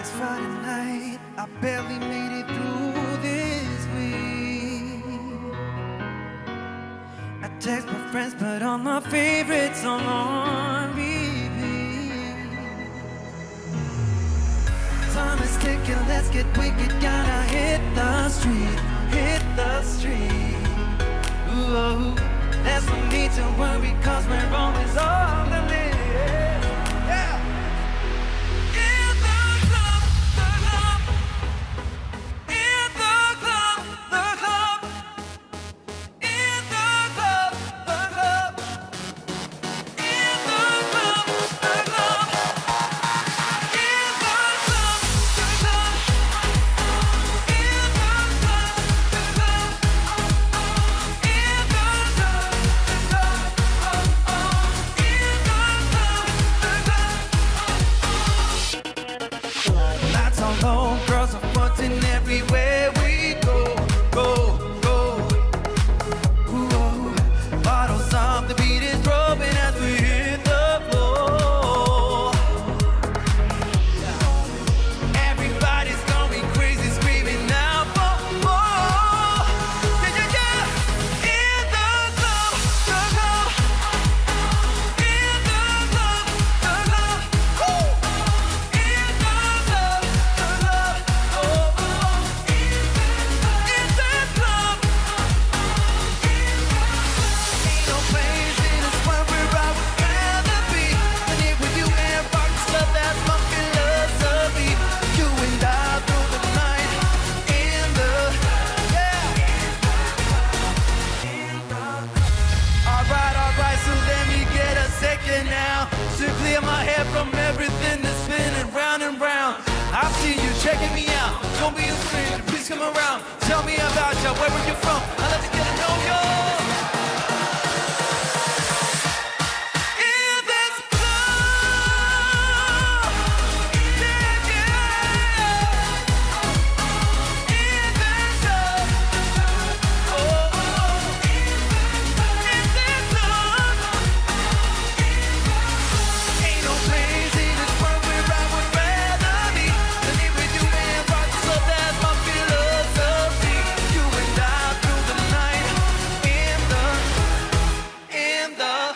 It's Friday night, I barely made it through this week. I text my friends, put on my favorite song on repeat. Time is ticking, let's get wicked, gotta hit the street, hit the street. Ooh, there's no need to worry, cause we're always on the list. Girls are fronting everywhere we go, go, go. Ooh, bottles up, the beat is dropping as we hit the floor. Everybody's going crazy, screaming out for more. Yeah, yeah, yeah. In the club, the club. In the club, the club. Woo. In the club, the club. Now to clear my head from everything that's spinning round and round. I see you checking me out. Don't be a stranger, please come around. Tell me about you, where were you from? I'd like to get to know you. In this club, yeah, yeah. In this club, oh, in this club. Ain't no place in this world where I would rather be than here with you and rock the club. That's my philosophy. You and I through the night in the club.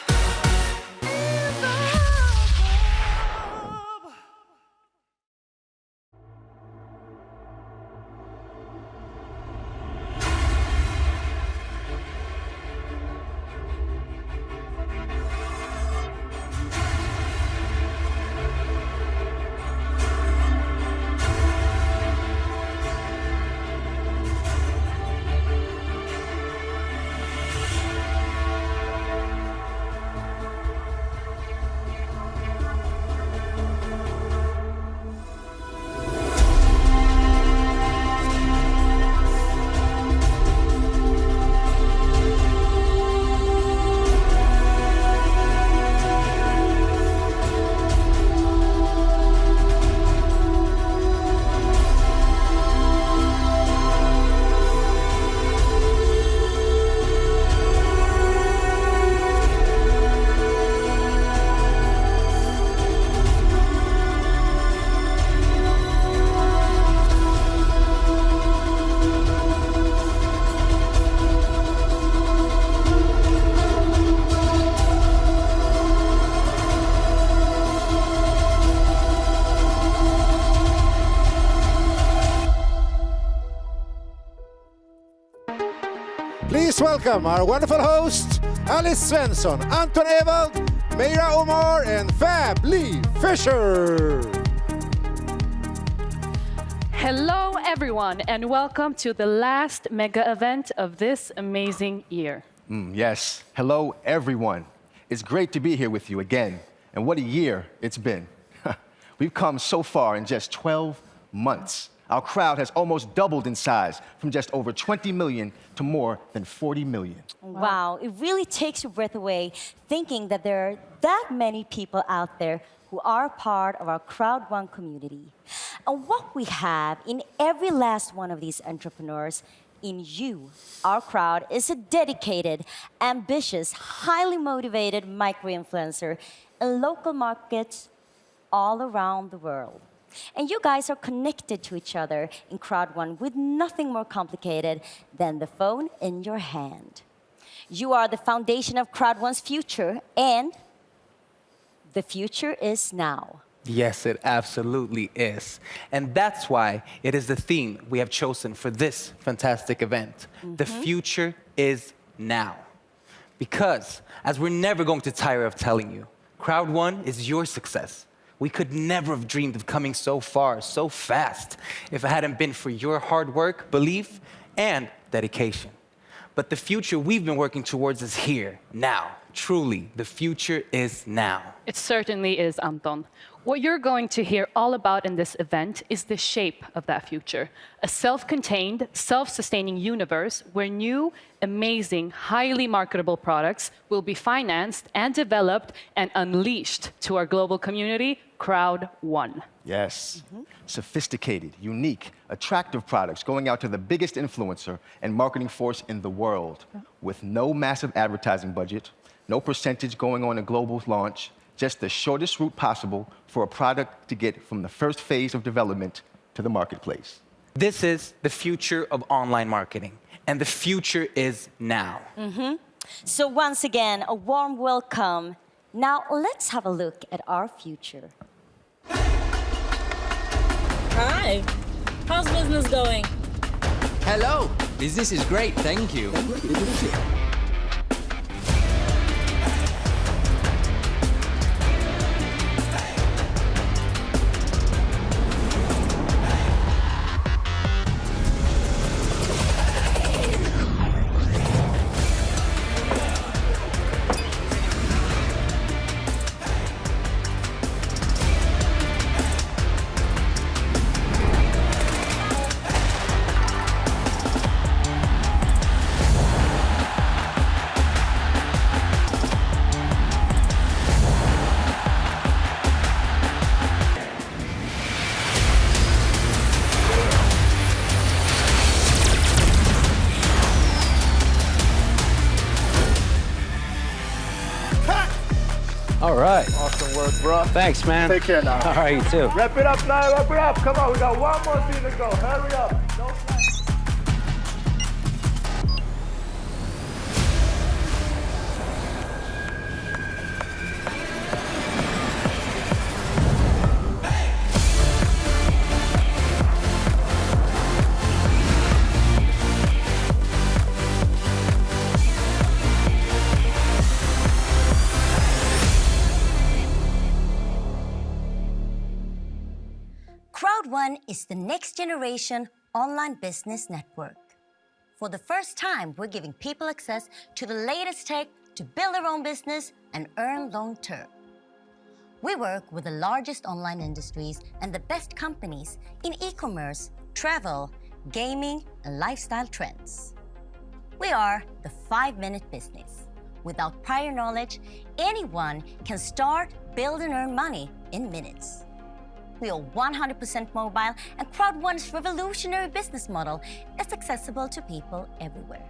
Please welcome our wonderful hosts, Alice Svensson, Anton Ewald, Meira Omar, and Fab Lee Fisher. Hello, everyone, and welcome to the last mega event of this amazing year. Yes. Hello, everyone. It's great to be here with you again. And what a year it's been. We've come so far in just 12 months. Our crowd has almost doubled in size from just over 20 million to more than 40 million. Wow, it really takes your breath away thinking that there are that many people out there who are part of our CROWD1 community. And what we have in every last one of these entrepreneurs, in you, our crowd, is a dedicated, ambitious, highly motivated micro-influencer in local markets all around the world. And you guys are connected to each other in CROWD1 with nothing more complicated than the phone in your hand. You are the foundation of CROWD1's future, and the future is now. Yes, it absolutely is. And that's why it is the theme we have chosen for this fantastic event. The future is now. Because, as we're never going to tire of telling you, CROWD1 is your success. We could never have dreamed of coming so far, so fast, if it hadn't been for your hard work, belief, and dedication. But the future we've been working towards is here, now. Truly, the future is now. It certainly is, Anton. What you're going to hear all about in this event is the shape of that future. A self-contained, self-sustaining universe where new, amazing, highly marketable products will be financed and developed and unleashed to our global community, CROWD1. Yes. Sophisticated, unique, attractive products going out to the biggest influencer and marketing force in the world with no massive advertising budget, no percentage going on a global launch, just the shortest route possible for a product to get from the first phase of development to the marketplace. This is the future of online marketing, and the future is now. So once again, a warm welcome. Now let's have a look at our future. Hi. How's business going? Hello. Business is great, thank you. All right. Awesome work, bro. Thanks, man. Take care now. All right, you too. Wrap it up now, wrap it up. Come on, we got one more scene to go. Hurry up. Don't slack. CROWD1 is the next generation online business network. For the first time, we're giving people access to the latest tech to build their own business and earn long term. We work with the largest online industries and the best companies in e-commerce, travel, gaming, and lifestyle trends. We are the 5-minute business. Without prior knowledge, anyone can start, build, and earn money in minutes. We are 100% mobile, and CROWD1's revolutionary business model is accessible to people everywhere.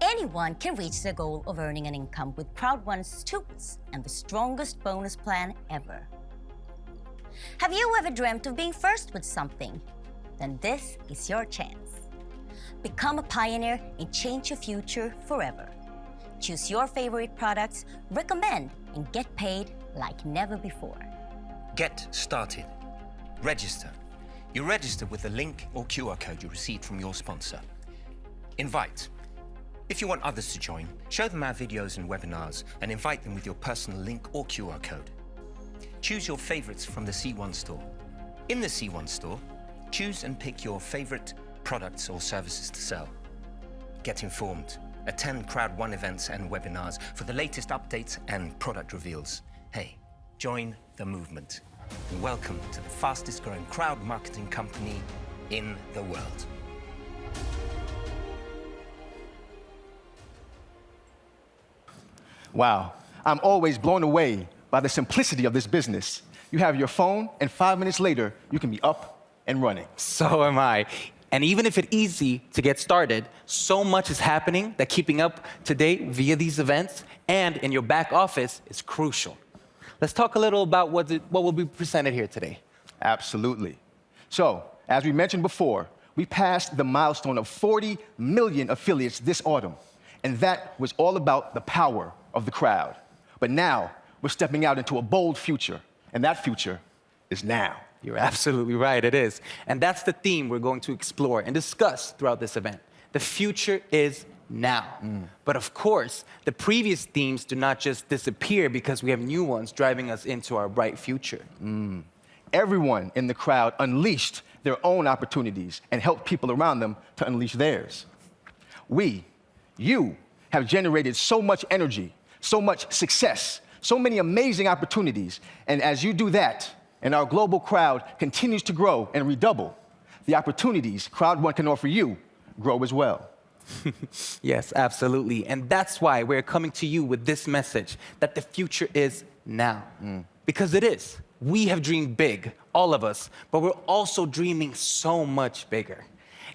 Anyone can reach their goal of earning an income with CROWD1's tools and the strongest bonus plan ever. Have you ever dreamt of being first with something? Then this is your chance. Become a pioneer and change your future forever. Choose your favorite products, recommend, and get paid like never before. Get started. Register. You register with the link or QR code you received from your sponsor. Invite. If you want others to join, show them our videos and webinars and invite them with your personal link or QR code. Choose your favorites from the C1 store. In the C1 store, choose and pick your favorite products or services to sell. Get informed. Attend CROWD1 events and webinars for the latest updates and product reveals. Hey, join the movement. And welcome to the fastest growing crowd marketing company in the world. Wow, I'm always blown away by the simplicity of this business. You have your phone, and 5 minutes later, you can be up and running. So am I. And even if it's easy to get started, so much is happening that keeping up to date via these events and in your back office is crucial. Let's talk a little about what will be presented here today. Absolutely. So, as we mentioned before, we passed the milestone of 40 million affiliates this autumn, and that was all about the power of the crowd. But now, we're stepping out into a bold future, and that future is now. You're absolutely right, it is. And that's the theme we're going to explore and discuss throughout this event. The future is now. But of course, the previous themes do not just disappear because we have new ones driving us into our bright future. Everyone in the crowd unleashed their own opportunities and helped people around them to unleash theirs. You have generated so much energy, so much success, so many amazing opportunities. And as you do that, and our global crowd continues to grow and redouble, the opportunities CROWD1 can offer you grow as well. Yes, absolutely. And that's why we're coming to you with this message, that the future is now. Because it is. We have dreamed big, all of us, but we're also dreaming so much bigger.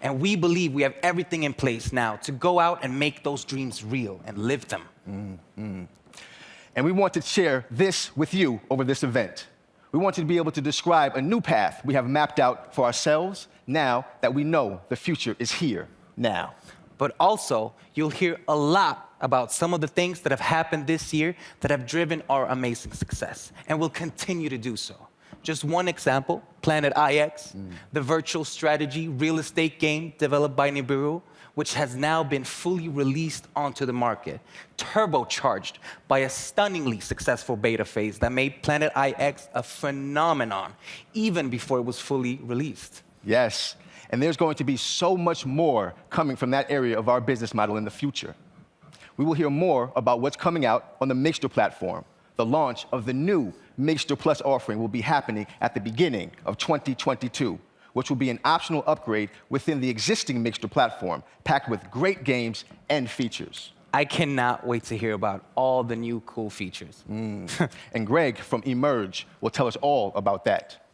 And we believe we have everything in place now to go out and make those dreams real and live them. And we want to share this with you over this event. We want you to be able to describe a new path we have mapped out for ourselves now that we know the future is here now. But also, you'll hear a lot about some of the things that have happened this year that have driven our amazing success and will continue to do so. Just one example, Planet IX, the virtual strategy real estate game developed by Nibiru, which has now been fully released onto the market, turbocharged by a stunningly successful beta phase that made Planet IX a phenomenon even before it was fully released. Yes, and there's going to be so much more coming from that area of our business model in the future. We will hear more about what's coming out on the Miggster platform. The launch of the new Miggster Plus offering will be happening at the beginning of 2022, which will be an optional upgrade within the existing Miggster platform, packed with great games and features. I cannot wait to hear about all the new cool features. And Greg from Emerge will tell us all about that.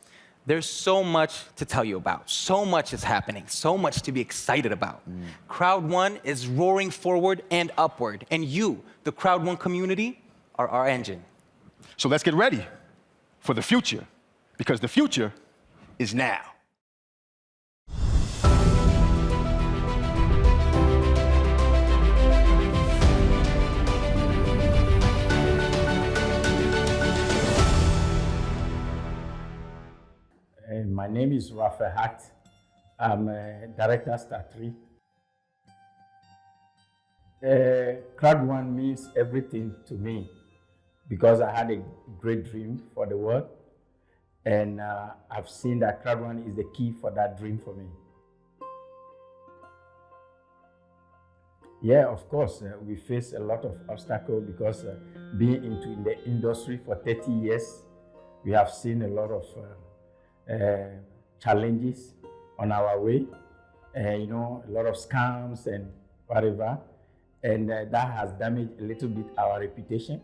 There's so much to tell you about. So much is happening. So much to be excited about. CROWD1 is roaring forward and upward. And you, the CROWD1 community, are our engine. So let's get ready for the future, because the future is now. My name is Rafael Hart. I'm a director Star 3. CROWD1 means everything to me because I had a great dream for the world, and I've seen that CROWD1 is the key for that dream for me. Yeah, of course, we face a lot of obstacles because being into the industry for 30 years, we have seen a lot of challenges on our way, a lot of scams and whatever, and that has damaged a little bit our reputation.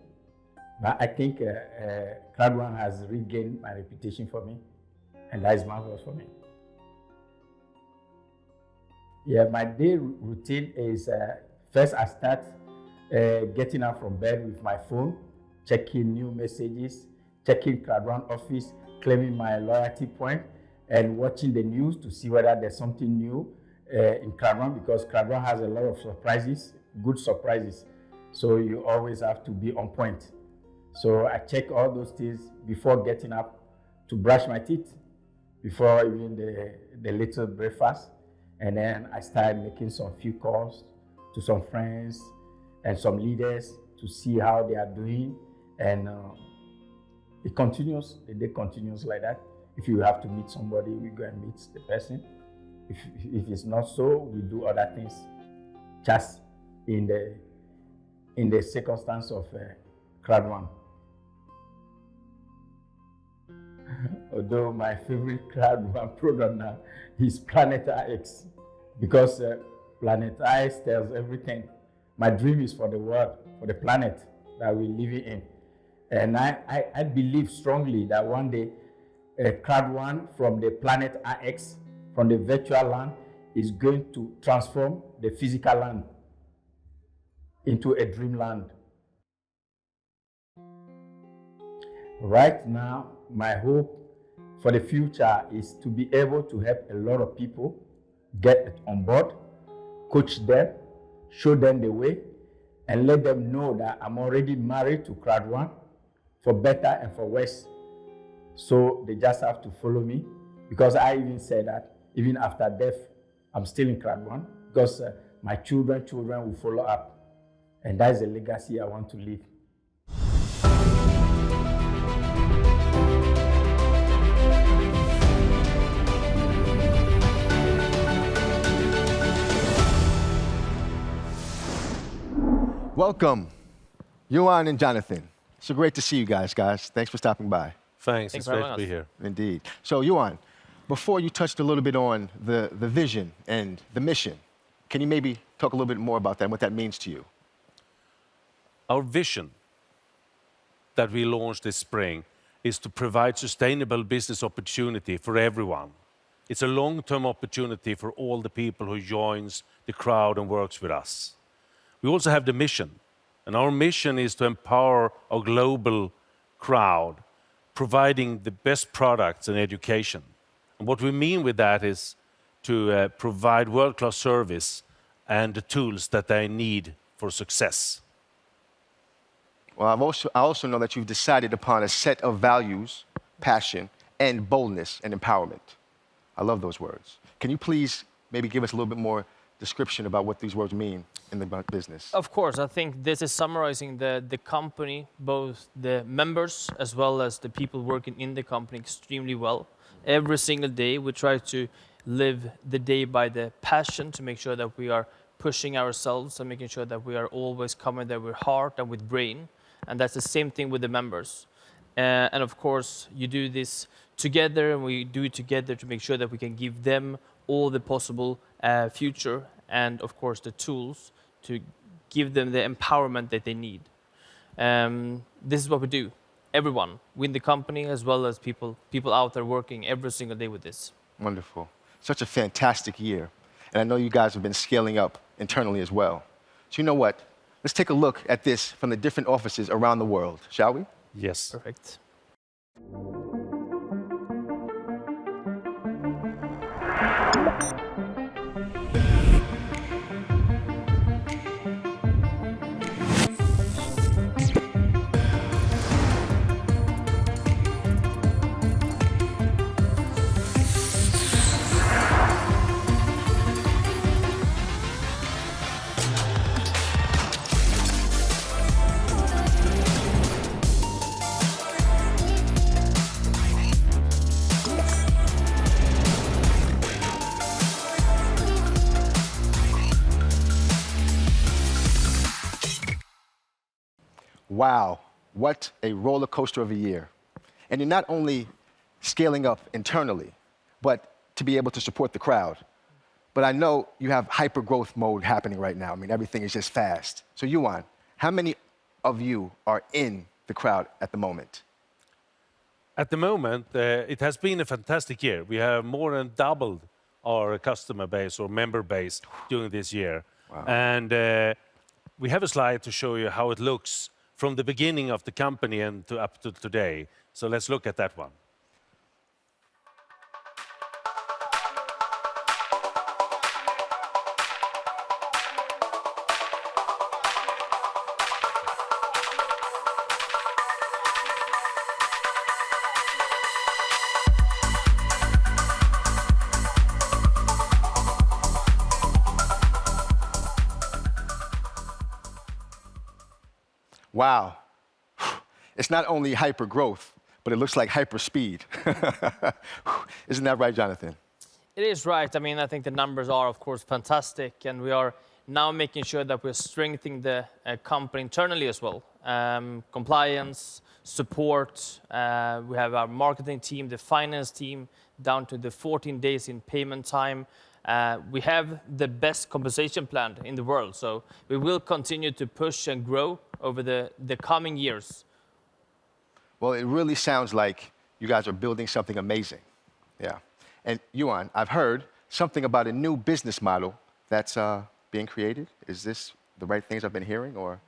But I think CROWD1 has regained my reputation for me, and that is marvelous for me. Yeah, my day routine is first I start getting up from bed with my phone, checking new messages, checking CROWD1 office, claiming my loyalty point, and watching the news to see whether there's something new in CROWD1, because CROWD1 has a lot of surprises, good surprises. So you always have to be on point. So I check all those things before getting up to brush my teeth, before even the little breakfast. And then I start making some few calls to some friends and some leaders to see how they are doing. And it continues, the day continues like that. If you have to meet somebody, we go and meet the person. If it's not so, we do other things just in the circumstance of CROWD1. Although my favorite CROWD1 program now is Planet IX, because Planet IX tells everything. My dream is for the world, for the planet that we're living in. And I believe strongly that one day, CROWD1 from the Planet IX, from the virtual land, is going to transform the physical land into a dreamland. Right now, my hope for the future is to be able to help a lot of people get on board, coach them, show them the way, and let them know that I'm already married to CROWD1 for better and for worse. So they just have to follow me, because I even said that even after death, I'm still in CROWD1, because my children will follow up. And that's the legacy I want to leave. Welcome, Yuan and Jonathan. So great to see you guys. Thanks for stopping by. Thanks. It's great to be here. Indeed. So, Yuan, before you touched a little bit on the vision and the mission, can you maybe talk a little bit more about that and what that means to you? Our vision that we launched this spring is to provide sustainable business opportunity for everyone. It's a long-term opportunity for all the people who joins the crowd and works with us. We also have the mission, and our mission is to empower our global crowd, providing the best products and education. And what we mean with that is to provide world-class service and the tools that they need for success. Well, I also know that you've decided upon a set of values, passion, and boldness and empowerment. I love those words. Can you please maybe give us a little bit more description about what these words mean in the business? Of course, I think this is summarizing the company, both the members as well as the people working in the company extremely well. Every single day we try to live the day by the passion to make sure that we are pushing ourselves and making sure that we are always coming there with heart and with brain. And that's the same thing with the members. And of course, you do this together, and we do it together to make sure that we can give them all the possible future and, of course, the tools to give them the empowerment that they need. This is what we do. Everyone, we in the company as well as people out there working every single day with this. Wonderful. Such a fantastic year. And I know you guys have been scaling up internally as well. So you know what? Let's take a look at this from the different offices around the world, shall we? Yes. Perfect. Wow, what a roller coaster of a year. And you're not only scaling up internally, but to be able to support the crowd. But I know you have hyper growth mode happening right now. I mean, everything is just fast. So Yuan, how many of you are in the crowd at the moment? At the moment, it has been a fantastic year. We have more than doubled our customer base or member base during this year. Wow. And we have a slide to show you how it looks from the beginning of the company and up to today. So let's look at that one. Wow. It's not only hyper growth, but it looks like hyper speed. Isn't that right, Jonathan? It is right. I mean, I think the numbers are, of course, fantastic, and we are now making sure that we're strengthening the company internally as well. Compliance, support, we have our marketing team, the finance team, down to the 14 days in payment time. We have the best compensation plan in the world, so we will continue to push and grow over the coming years. Well, it really sounds like you guys are building something amazing. Yeah. And Yuan, I've heard something about a new business model that's being created. Is this the right things I've been hearing, or?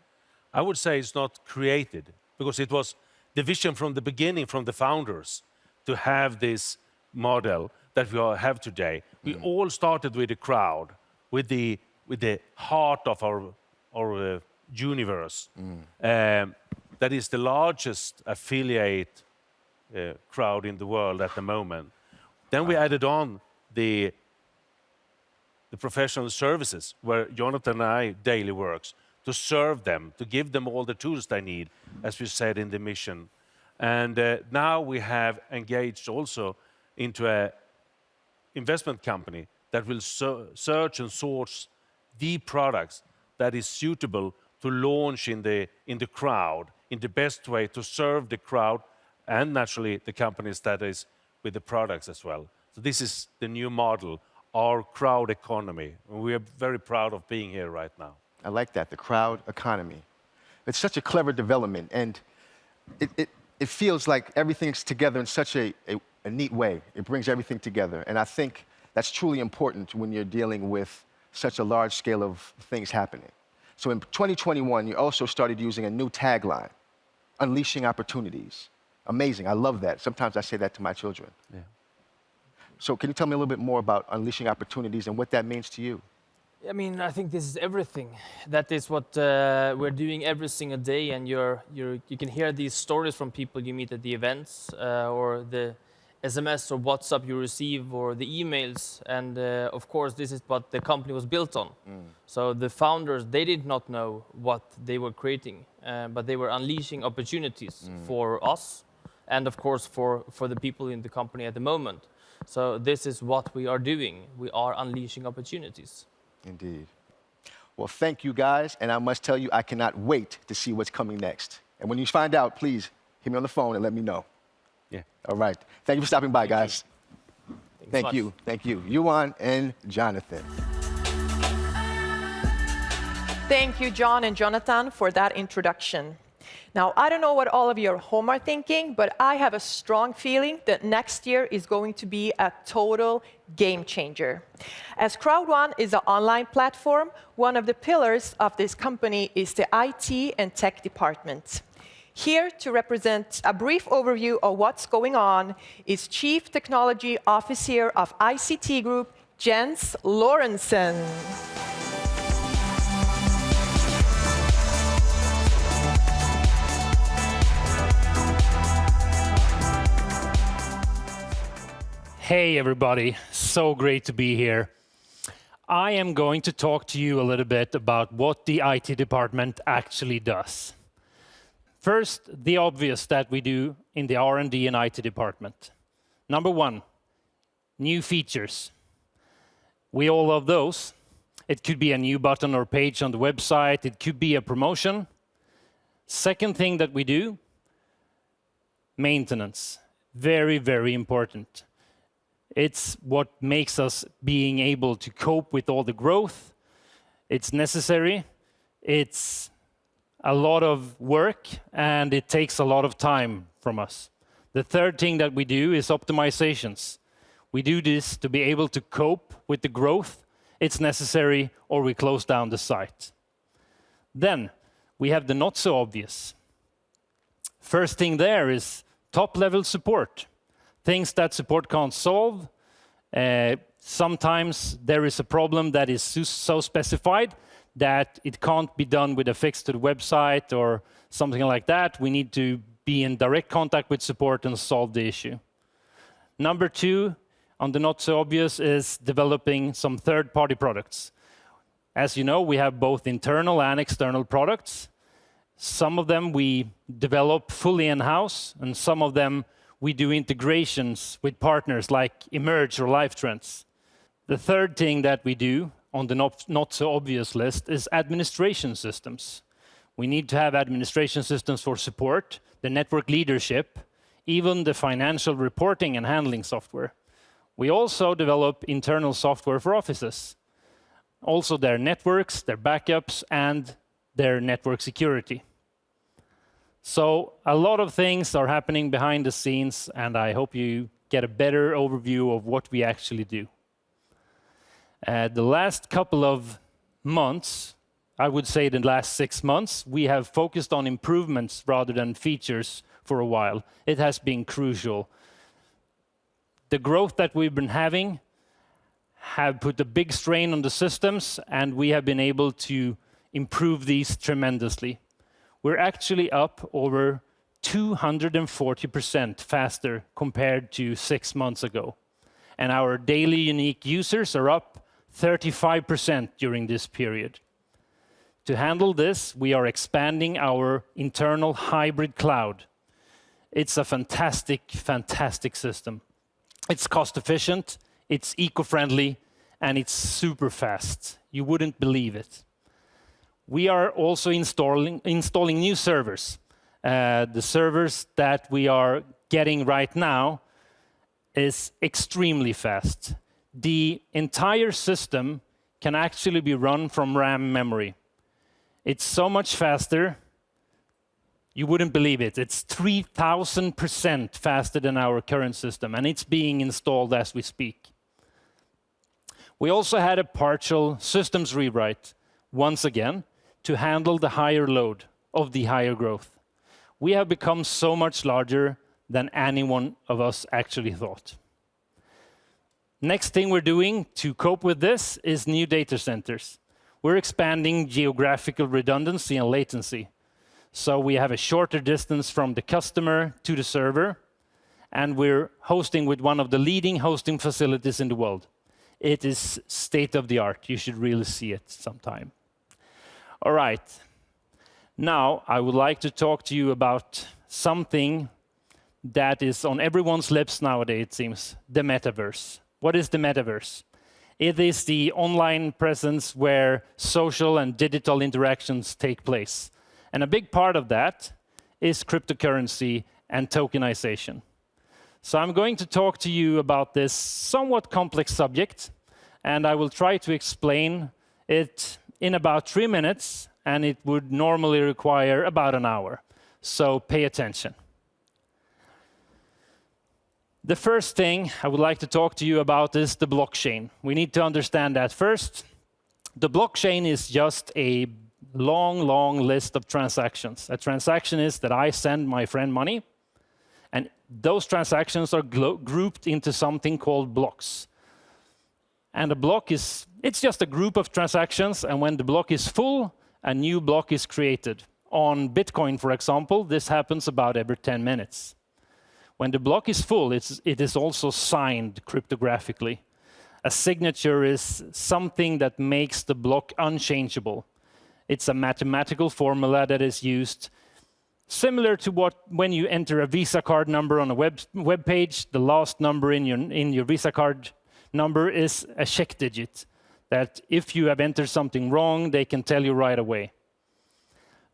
I would say it's not created, because it was the vision from the beginning, from the founders, to have this model that we all have today. We all started with the crowd, with the heart of our universe. That is the largest affiliate crowd in the world at the moment. Then we added on the professional services, where Jonathan and I daily works, to serve them, to give them all the tools they need, as we said in the mission. And now we have engaged also into an investment company that will search and source the products that is suitable to launch in the crowd, in the best way to serve the crowd and naturally the companies that is with the products as well. So this is the new model, our crowd economy. We are very proud of being here right now. I like that, the crowd economy. It's such a clever development, and it feels like everything's together in such a neat way. It brings everything together, and I think that's truly important when you're dealing with such a large scale of things happening. So in 2021, you also started using a new tagline, unleashing opportunities. Amazing, I love that. Sometimes I say that to my children. Yeah. So can you tell me a little bit more about unleashing opportunities and what that means to you? I mean, I think this is everything. That is what we're doing every single day, and you can hear these stories from people you meet at the events, or the SMS or WhatsApp you receive, or the emails, and of course this is what the company was built on. So the founders, they did not know what they were creating, but they were unleashing opportunities for us, and of course for the people in the company at the moment. So this is what we are doing. We are unleashing opportunities. Indeed. Well, thank you guys, and I must tell you, I cannot wait to see what's coming next. And when you find out, please hit me on the phone and let me know. Yeah. All right. Thank you for stopping by, guys. Thank you. Thank you. Yuan and Jonathan. Thank you, John and Jonathan, for that introduction. Now, I don't know what all of you at home are thinking, but I have a strong feeling that next year is going to be a total game changer. As CROWD1 is an online platform, one of the pillars of this company is the IT and tech department. Here to represent a brief overview of what's going on is Chief Technology Officer of ICT Group, Jens Lorentzen. Hey everybody, so great to be here. I am going to talk to you a little bit about what the IT department actually does. First, the obvious that we do in the R&D and IT department. Number one, new features. We all love those. It could be a new button or page on the website. It could be a promotion. Second thing that we do, maintenance. Very, very important. It's what makes us being able to cope with all the growth. It's necessary. It's a lot of work, and it takes a lot of time from us. The third thing that we do is optimizations. We do this to be able to cope with the growth. It's necessary, or we close down the site. Then we have the not so obvious. First thing there is top-level support. Things that support can't solve. Sometimes there is a problem that is so specified that it can't be done with a fix to the website or something like that. We need to be in direct contact with support and solve the issue. Number two, on the not so obvious, is developing some third-party products. As you know, we have both internal and external products. Some of them we develop fully in-house, and some of them we do integrations with partners like Emerge or LifeTrends. The third thing that we do on the not so obvious list is administration systems. We need to have administration systems for support, the network leadership, even the financial reporting and handling software. We also develop internal software for offices, also their networks, their backups, and their network security. So a lot of things are happening behind the scenes, and I hope you get a better overview of what we actually do. The last couple of months, I would say the last 6 months, we have focused on improvements rather than features for a while. It has been crucial. The growth that we've been having have put a big strain on the systems, and we have been able to improve these tremendously. We're actually up over 240% faster compared to 6 months ago. And our daily unique users are up 35% during this period. To handle this, we are expanding our internal hybrid cloud. It's a fantastic, fantastic system. It's cost efficient, it's eco-friendly, and it's super fast. You wouldn't believe it. We are also installing new servers. The servers that we are getting right now is extremely fast. The entire system can actually be run from RAM memory. It's so much faster, you wouldn't believe it. It's 3,000% faster than our current system, and it's being installed as we speak. We also had a partial systems rewrite, once again, to handle the higher load of the higher growth. We have become so much larger than any one of us actually thought. Next thing we're doing to cope with this is new data centers. We're expanding geographical redundancy and latency. So we have a shorter distance from the customer to the server, and we're hosting with one of the leading hosting facilities in the world. It is state of the art. You should really see it sometime. All right. Now, I would like to talk to you about something that is on everyone's lips nowadays, it seems, the metaverse. What is the metaverse? It is the online presence where social and digital interactions take place. And a big part of that is cryptocurrency and tokenization. So I'm going to talk to you about this somewhat complex subject, and I will try to explain it in about 3 minutes, and it would normally require about an hour. So pay attention. The first thing I would like to talk to you about is the blockchain. We need to understand that first. The blockchain is just a long list of transactions. A transaction is that I send my friend money, and those transactions are grouped into something called blocks. And a block it's just a group of transactions, and when the block is full, a new block is created. On Bitcoin, for example, this happens about every 10 minutes. When the block is full, it is also signed cryptographically. A signature is something that makes the block unchangeable. It's a mathematical formula that is used similar to when you enter a Visa card number on a web page, the last number in your Visa card number is a check digit, that if you have entered something wrong, they can tell you right away.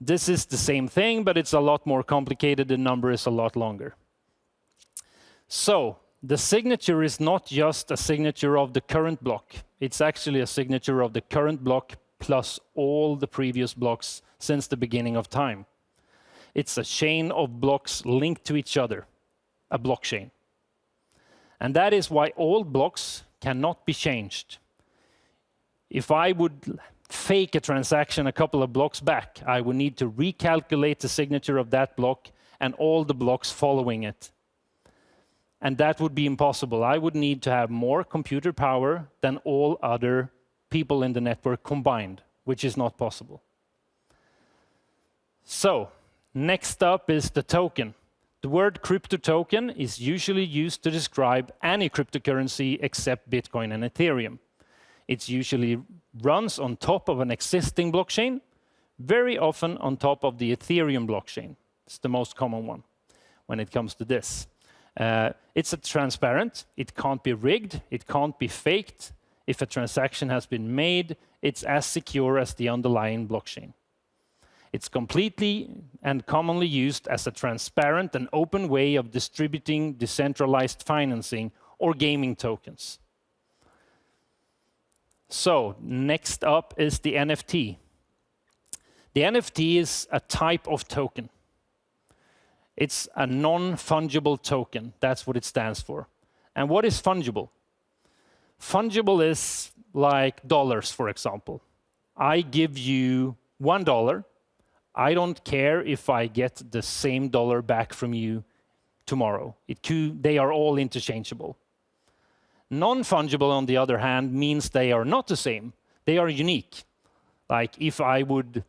This is the same thing, but it's a lot more complicated. The number is a lot longer. So the signature is not just a signature of the current block. It's actually a signature of the current block plus all the previous blocks since the beginning of time. It's a chain of blocks linked to each other, a blockchain. And that is why all blocks cannot be changed. If I would fake a transaction a couple of blocks back, I would need to recalculate the signature of that block and all the blocks following it. And that would be impossible. I would need to have more computer power than all other people in the network combined, which is not possible. So, next up is the token. The word crypto token is usually used to describe any cryptocurrency except Bitcoin and Ethereum. It usually runs on top of an existing blockchain, very often on top of the Ethereum blockchain. It's the most common one when it comes to this. It's transparent, it can't be rigged, it can't be faked. If a transaction has been made, it's as secure as the underlying blockchain. It's completely and commonly used as a transparent and open way of distributing decentralized financing or gaming tokens. So, next up is the NFT. The NFT is a type of token. It's a non-fungible token. That's what it stands for. And what is fungible? Fungible is like dollars, for example. I give you $1. I don't care if I get the same dollar back from you tomorrow. They are all interchangeable. Non-fungible, on the other hand, means they are not the same. They are unique. Like if I would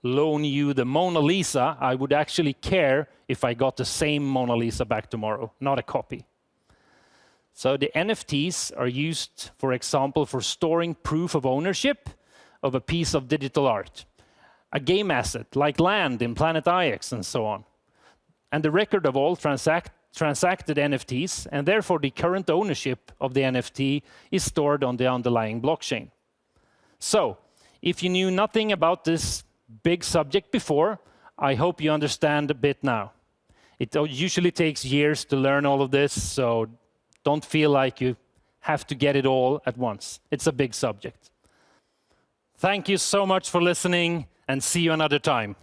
loan you the Mona Lisa, I would actually care if I got the same Mona Lisa back tomorrow, not a copy. So the NFTs are used, for example, for storing proof of ownership of a piece of digital art, a game asset like land in Planet IX and so on, and the record of all transacted NFTs, and therefore the current ownership of the NFT is stored on the underlying blockchain. So, if you knew nothing about this big subject before, I hope you understand a bit now. It usually takes years to learn all of this, so don't feel like you have to get it all at once. It's a big subject. Thank you so much for listening, and see you another time.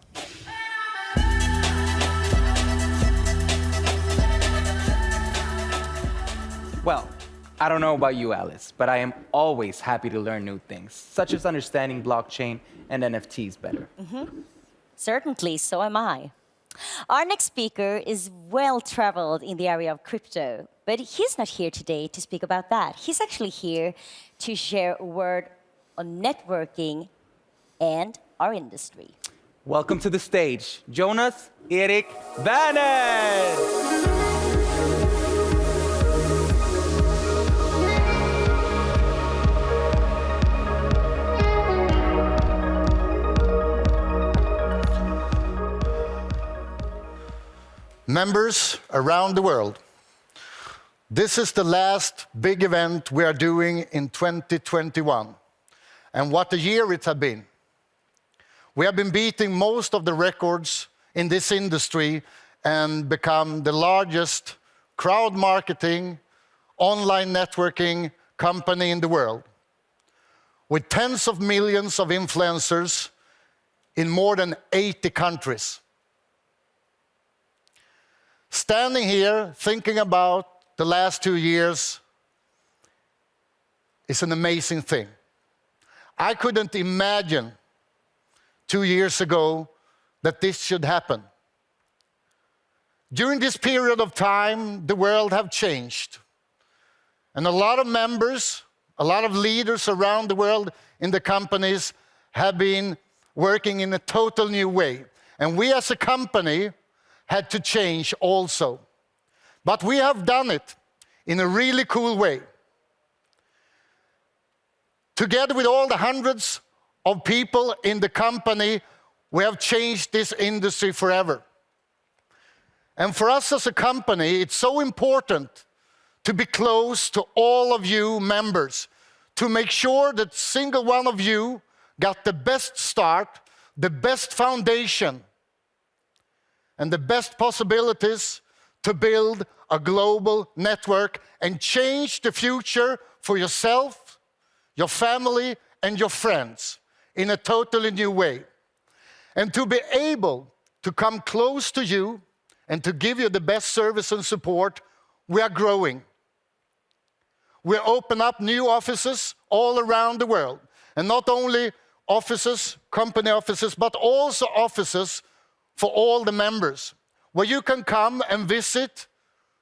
Well, I don't know about you, Alice, but I am always happy to learn new things, such as understanding blockchain and NFTs better. Certainly, so am I. Our next speaker is well-traveled in the area of crypto, but he's not here today to speak about that. He's actually here to share a word on networking and our industry. Welcome to the stage, Jonas Erik Werner! Members around the world, this is the last big event we are doing in 2021. And what a year it has been. We have been beating most of the records in this industry and become the largest crowd marketing, online networking company in the world, with tens of millions of influencers in more than 80 countries. Standing here thinking about the last 2 years is an amazing thing. I couldn't imagine 2 years ago that this should happen. During this period of time, the world have changed. And a lot of members, a lot of leaders around the world in the companies have been working in a total new way. And we as a company had to change also. But we have done it in a really cool way. Together with all the hundreds of people in the company, we have changed this industry forever. And for us as a company, it's so important to be close to all of you members, to make sure that single one of you got the best start, the best foundation, and the best possibilities to build a global network and change the future for yourself, your family, and your friends in a totally new way. And to be able to come close to you and to give you the best service and support, we are growing. We open up new offices all around the world. And not only offices, company offices, but also offices for all the members, where you can come and visit,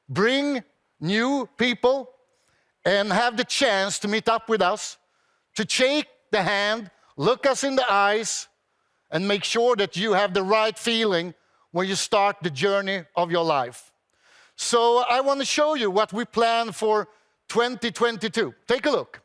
bring new people, and have the chance to meet up with us, to shake the hand, look us in the eyes, and make sure that you have the right feeling when you start the journey of your life. So I want to show you what we plan for 2022. Take a look.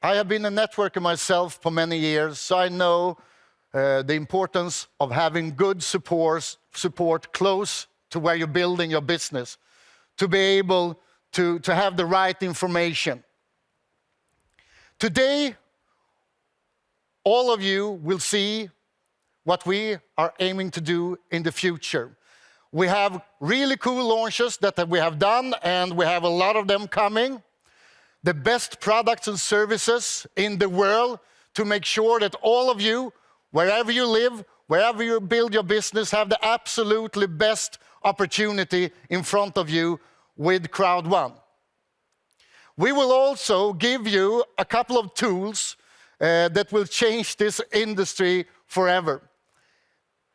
I have been a networker myself for many years, so I know the importance of having good support close to where you're building your business, to be able to have the right information. Today, all of you will see what we are aiming to do in the future. We have really cool launches that we have done, and we have a lot of them coming. The best products and services in the world to make sure that all of you, wherever you live, wherever you build your business, have the absolutely best opportunity in front of you with CROWD1. We will also give you a couple of tools that will change this industry forever.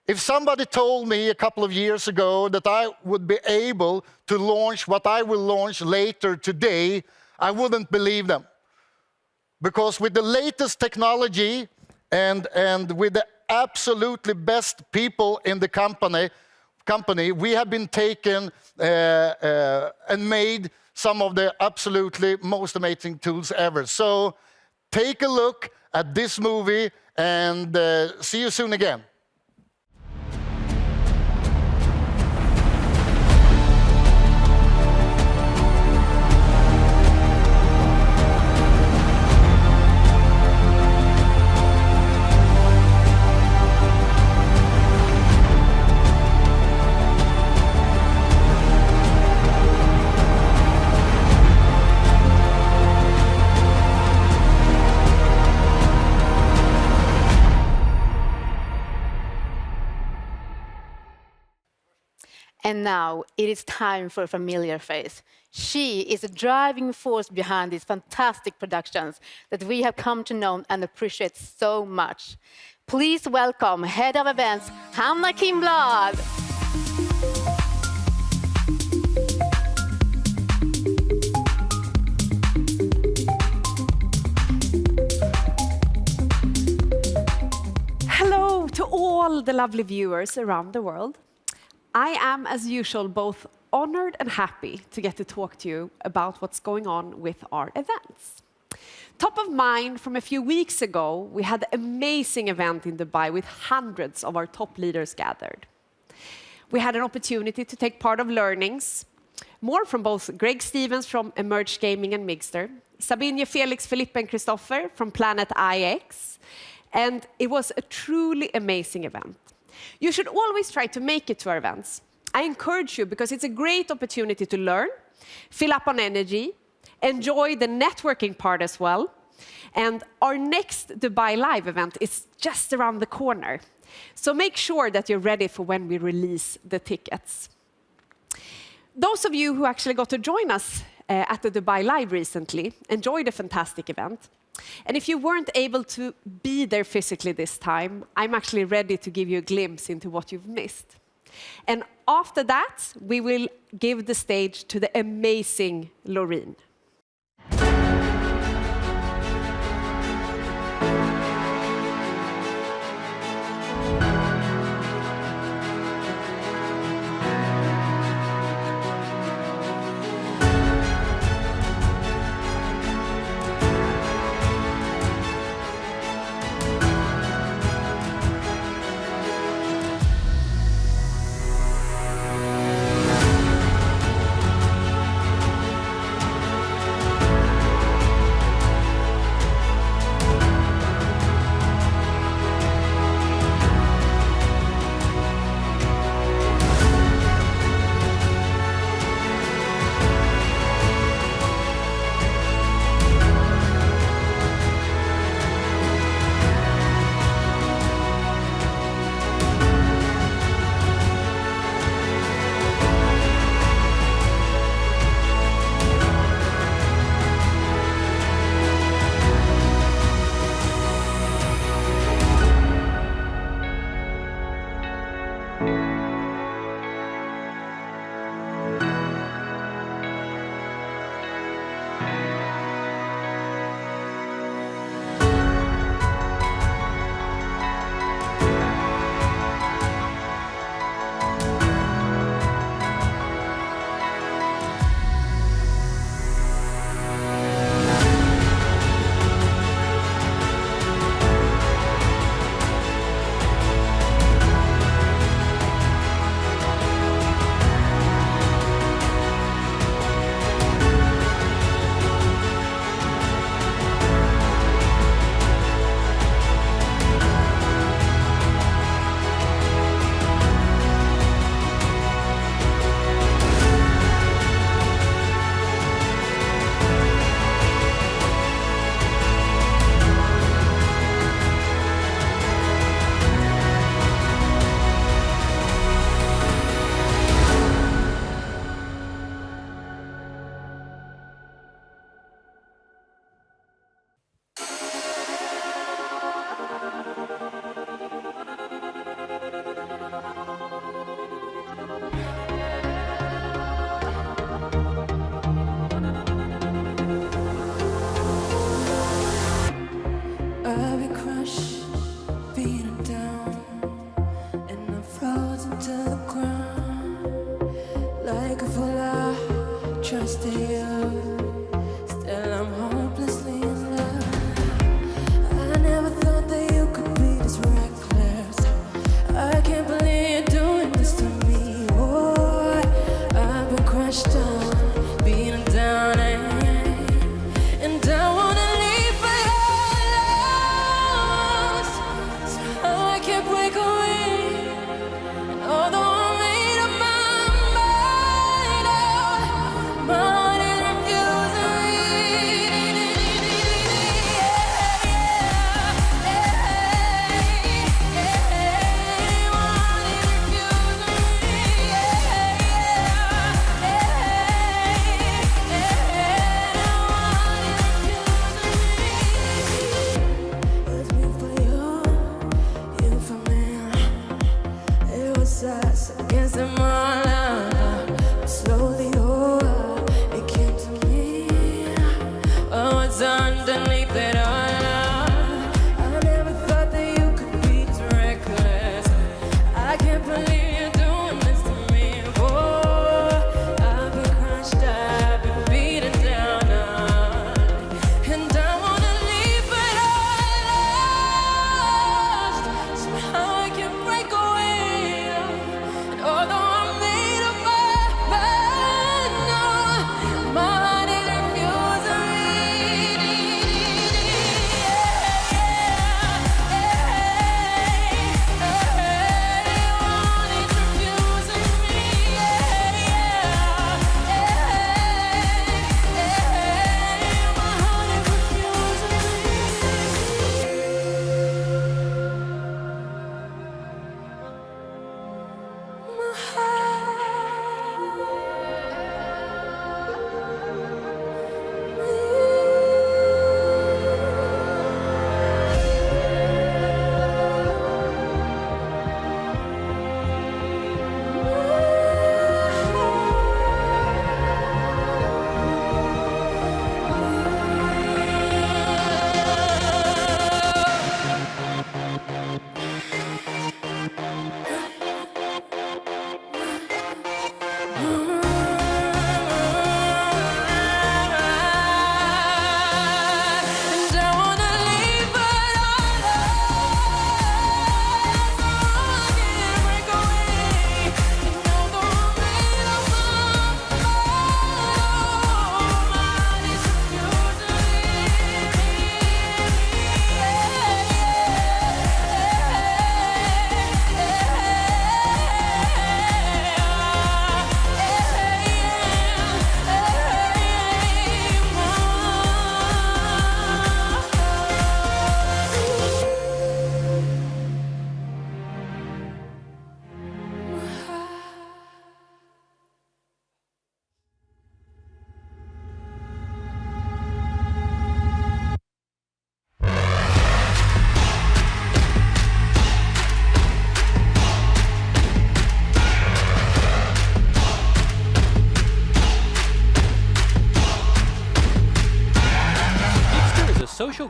If somebody told me a couple of years ago that I would be able to launch what I will launch later today, I wouldn't believe them. Because with the latest technology and with the absolutely best people in the company, we have been taken and made some of the absolutely most amazing tools ever. So take a look at this movie and see you soon again. And now it is time for a familiar face. She is a driving force behind these fantastic productions that we have come to know and appreciate so much. Please welcome Head of Events, Hanna Kimblad. Hello to all the lovely viewers around the world. I am, as usual, both honored and happy to get to talk to you about what's going on with our events. Top of mind, from a few weeks ago, we had an amazing event in Dubai with hundreds of our top leaders gathered. We had an opportunity to take part of learnings, more from both Greg Stevens from Emerge Gaming and Miggster, Sabine, Felix, Felipe, and Christopher from Planet IX, and it was a truly amazing event. You should always try to make it to our events. I encourage you because it's a great opportunity to learn, fill up on energy, enjoy the networking part as well. And our next Dubai Live event is just around the corner. So make sure that you're ready for when we release the tickets. Those of you who actually got to join us at the Dubai Live recently enjoyed a fantastic event. And if you weren't able to be there physically this time, I'm actually ready to give you a glimpse into what you've missed. And after that, we will give the stage to the amazing Loreen.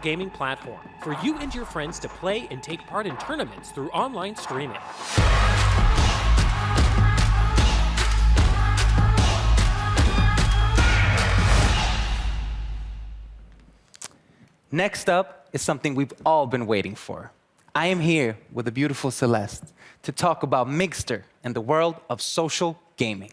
gaming platform for you and your friends to play and take part in tournaments through online streaming. Next up is something we've all been waiting for. I am here with the beautiful Celeste to talk about Miggster and the world of social gaming.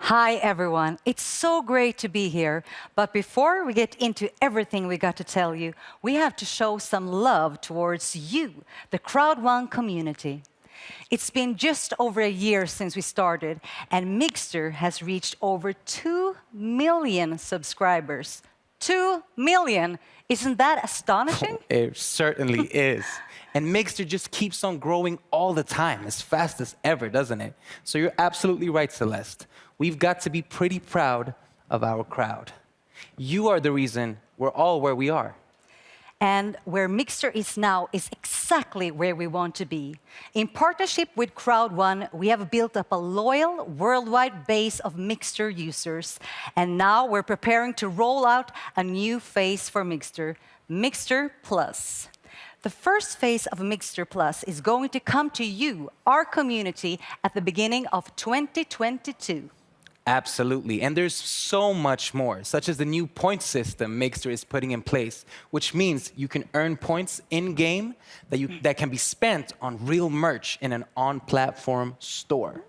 Hi, everyone. It's so great to be here. But before we get into everything we got to tell you, we have to show some love towards you, the CROWD1 community. It's been just over a year since we started, and Miggster has reached over 2 million subscribers. 2 million! Isn't that astonishing? It certainly is. And Miggster just keeps on growing all the time, as fast as ever, doesn't it? So you're absolutely right, Celeste. We've got to be pretty proud of our crowd. You are the reason we're all where we are. And where Miggster is now is exactly where we want to be. In partnership with CROWD1, we have built up a loyal worldwide base of Miggster users. And now we're preparing to roll out a new phase for Miggster, Miggster Plus. The first phase of Miggster Plus is going to come to you, our community, at the beginning of 2022. Absolutely. And there's so much more, such as the new point system Miggster is putting in place, which means you can earn points in-game that can be spent on real merch in an on-platform store.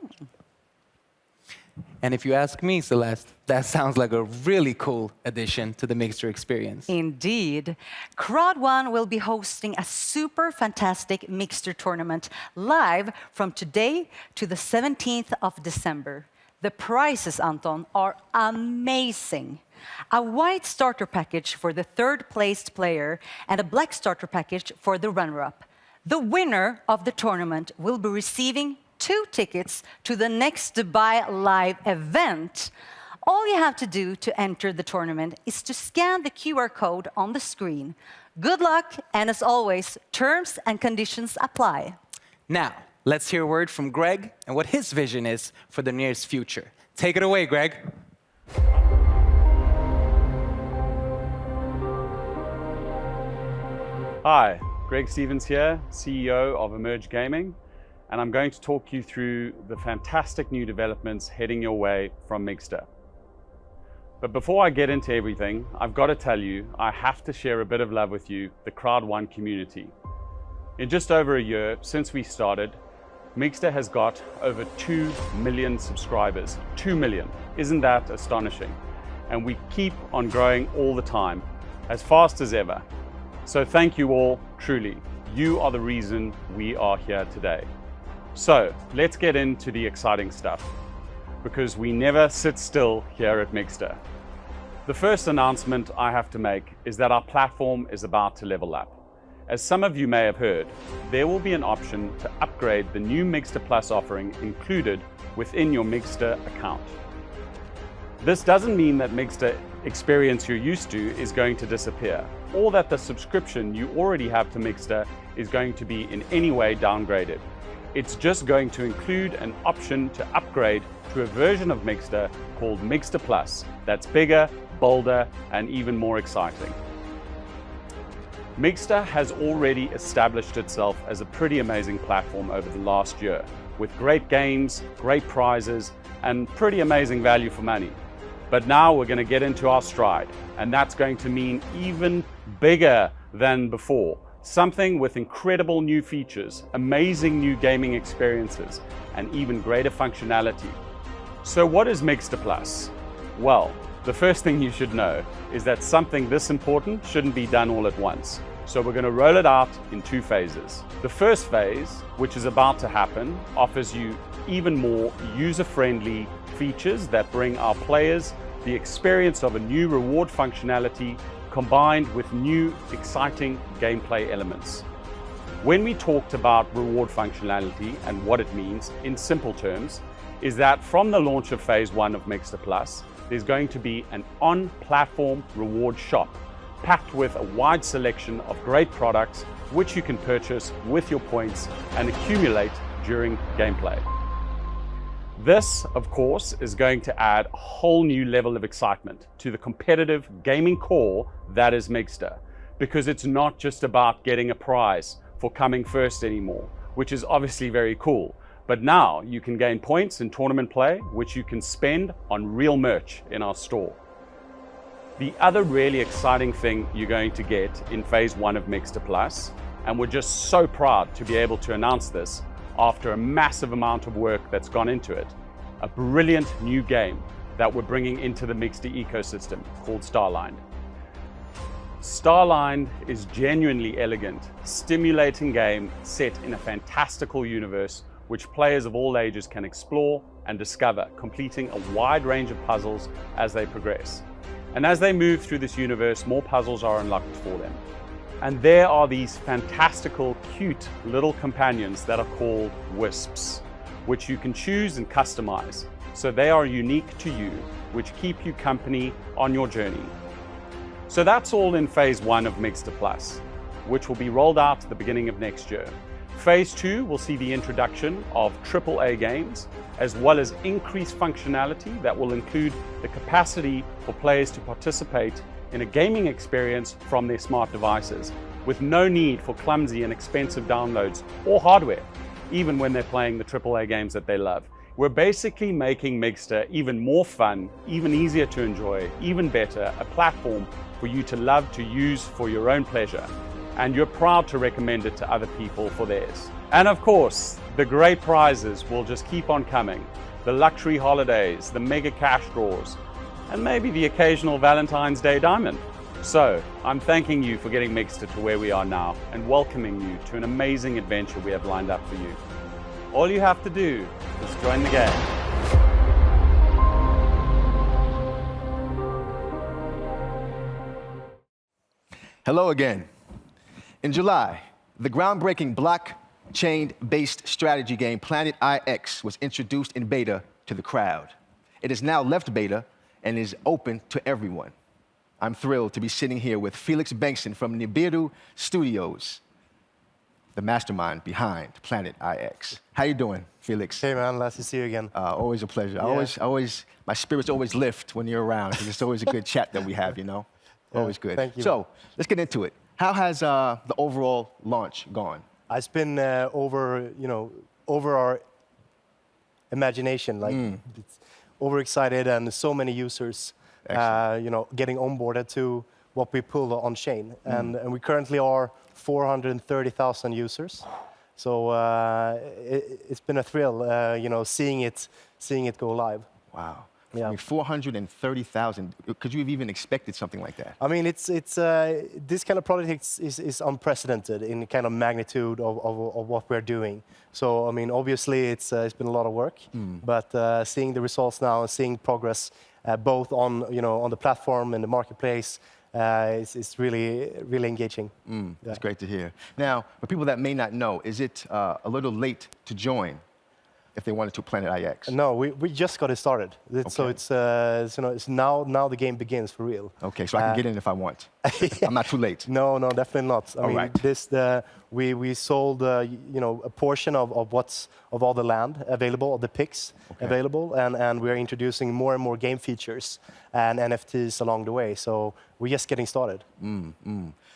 And if you ask me, Celeste, that sounds like a really cool addition to the Miggster experience. Indeed. CROWD1 will be hosting a super fantastic Miggster tournament live from today to the 17th of December. The prizes, Anton, are amazing. A white starter package for the third-placed player and a black starter package for the runner-up. The winner of the tournament will be receiving 2 tickets to the next Dubai Live event. All you have to do to enter the tournament is to scan the QR code on the screen. Good luck, and as always, terms and conditions apply. Now, let's hear a word from Greg and what his vision is for the nearest future. Take it away, Greg. Hi, Greg Stevens here, CEO of Emerge Gaming, and I'm going to talk you through the fantastic new developments heading your way from Miggster. But before I get into everything, I've got to tell you, I have to share a bit of love with you, the CROWD1 community. In just over a year since we started, Miggster has got over 2 million subscribers. 2 million. Isn't that astonishing? And we keep on growing all the time, as fast as ever. So thank you all, truly. You are the reason we are here today. So let's get into the exciting stuff, because we never sit still here at Miggster. The first announcement I have to make is that our platform is about to level up. As some of you may have heard, there will be an option to upgrade the new Miggster Plus offering included within your Miggster account. This doesn't mean that Miggster experience you're used to is going to disappear, or that the subscription you already have to Miggster is going to be in any way downgraded. It's just going to include an option to upgrade to a version of Miggster called Miggster Plus that's bigger, bolder, and even more exciting. Miggster has already established itself as a pretty amazing platform over the last year, with great games, great prizes, and pretty amazing value for money. But now we're going to get into our stride, and that's going to mean even bigger than before. Something with incredible new features, amazing new gaming experiences, and even greater functionality. So what is Miggster Plus? Well, the first thing you should know is that something this important shouldn't be done all at once. So we're going to roll it out in 2 phases. The first phase, which is about to happen, offers you even more user-friendly features that bring our players the experience of a new reward functionality combined with new, exciting gameplay elements. When we talked about reward functionality and what it means in simple terms, is that from the launch of phase 1 of Miggster Plus, there's going to be an on-platform reward shop packed with a wide selection of great products which you can purchase with your points and accumulate during gameplay. This, of course, is going to add a whole new level of excitement to the competitive gaming core that is Miggster. because it's not just about getting a prize for coming first anymore, which is obviously very cool. But now you can gain points in tournament play, which you can spend on real merch in our store. The other really exciting thing you're going to get in phase 1 of Miggster Plus, and we're just so proud to be able to announce this after a massive amount of work that's gone into it, a brilliant new game that we're bringing into the Miggster ecosystem called Starline. Starline is genuinely elegant, stimulating game set in a fantastical universe which players of all ages can explore and discover, completing a wide range of puzzles as they progress. And as they move through this universe, more puzzles are unlocked for them. And there are these fantastical, cute little companions that are called wisps, which you can choose and customize, so they are unique to you, which keep you company on your journey. So that's all in phase 1 of Miggster Plus, which will be rolled out at the beginning of next year. Phase 2 will see the introduction of AAA games, as well as increased functionality that will include the capacity for players to participate in a gaming experience from their smart devices, with no need for clumsy and expensive downloads or hardware, even when they're playing the AAA games that they love. We're basically making Miggster even more fun, even easier to enjoy, even better, a platform for you to love to use for your own pleasure. And you're proud to recommend it to other people for theirs. And of course, the great prizes will just keep on coming. The luxury holidays, the mega cash draws, and maybe the occasional Valentine's Day diamond. So, I'm thanking you for getting Miggster to where we are now and welcoming you to an amazing adventure we have lined up for you. All you have to do is join the game. Hello again. In July, the groundbreaking blockchain-based strategy game Planet IX was introduced in beta to the crowd. It has now left beta and is open to everyone. I'm thrilled to be sitting here with Felix Bengtsson from Nibiru Studios, the mastermind behind Planet IX. How you doing, Felix? Hey man, nice to see you again. Always a pleasure. Yeah. My spirits always lift when you're around, because it's always a good chat that we have, you know? Always good. Thank you. So, let's get into it. How has the overall launch gone? It's been over our imagination. Like, it's overexcited, and so many users, getting onboarded to what we pull on chain. And we currently are 430,000 users. So it's been a thrill, seeing it go live. Wow. Yeah. I mean, 430,000. Could you have even expected something like that? I mean, it's this kind of project is unprecedented in kind of magnitude of what we're doing. So I mean, obviously it's been a lot of work, but seeing the results now and seeing progress both on on the platform and the marketplace is really engaging. That's great to hear. Now, for people that may not know, is it a little late to join if they wanted to Planet IX? No, we just got it started. So it's it's now the game begins for real. Okay, so I can get in if I want. I'm not too late. No, definitely not. I mean, we sold a portion of all the land available, of the picks available, and we're introducing more and more game features and NFTs along the way. So we're just getting started.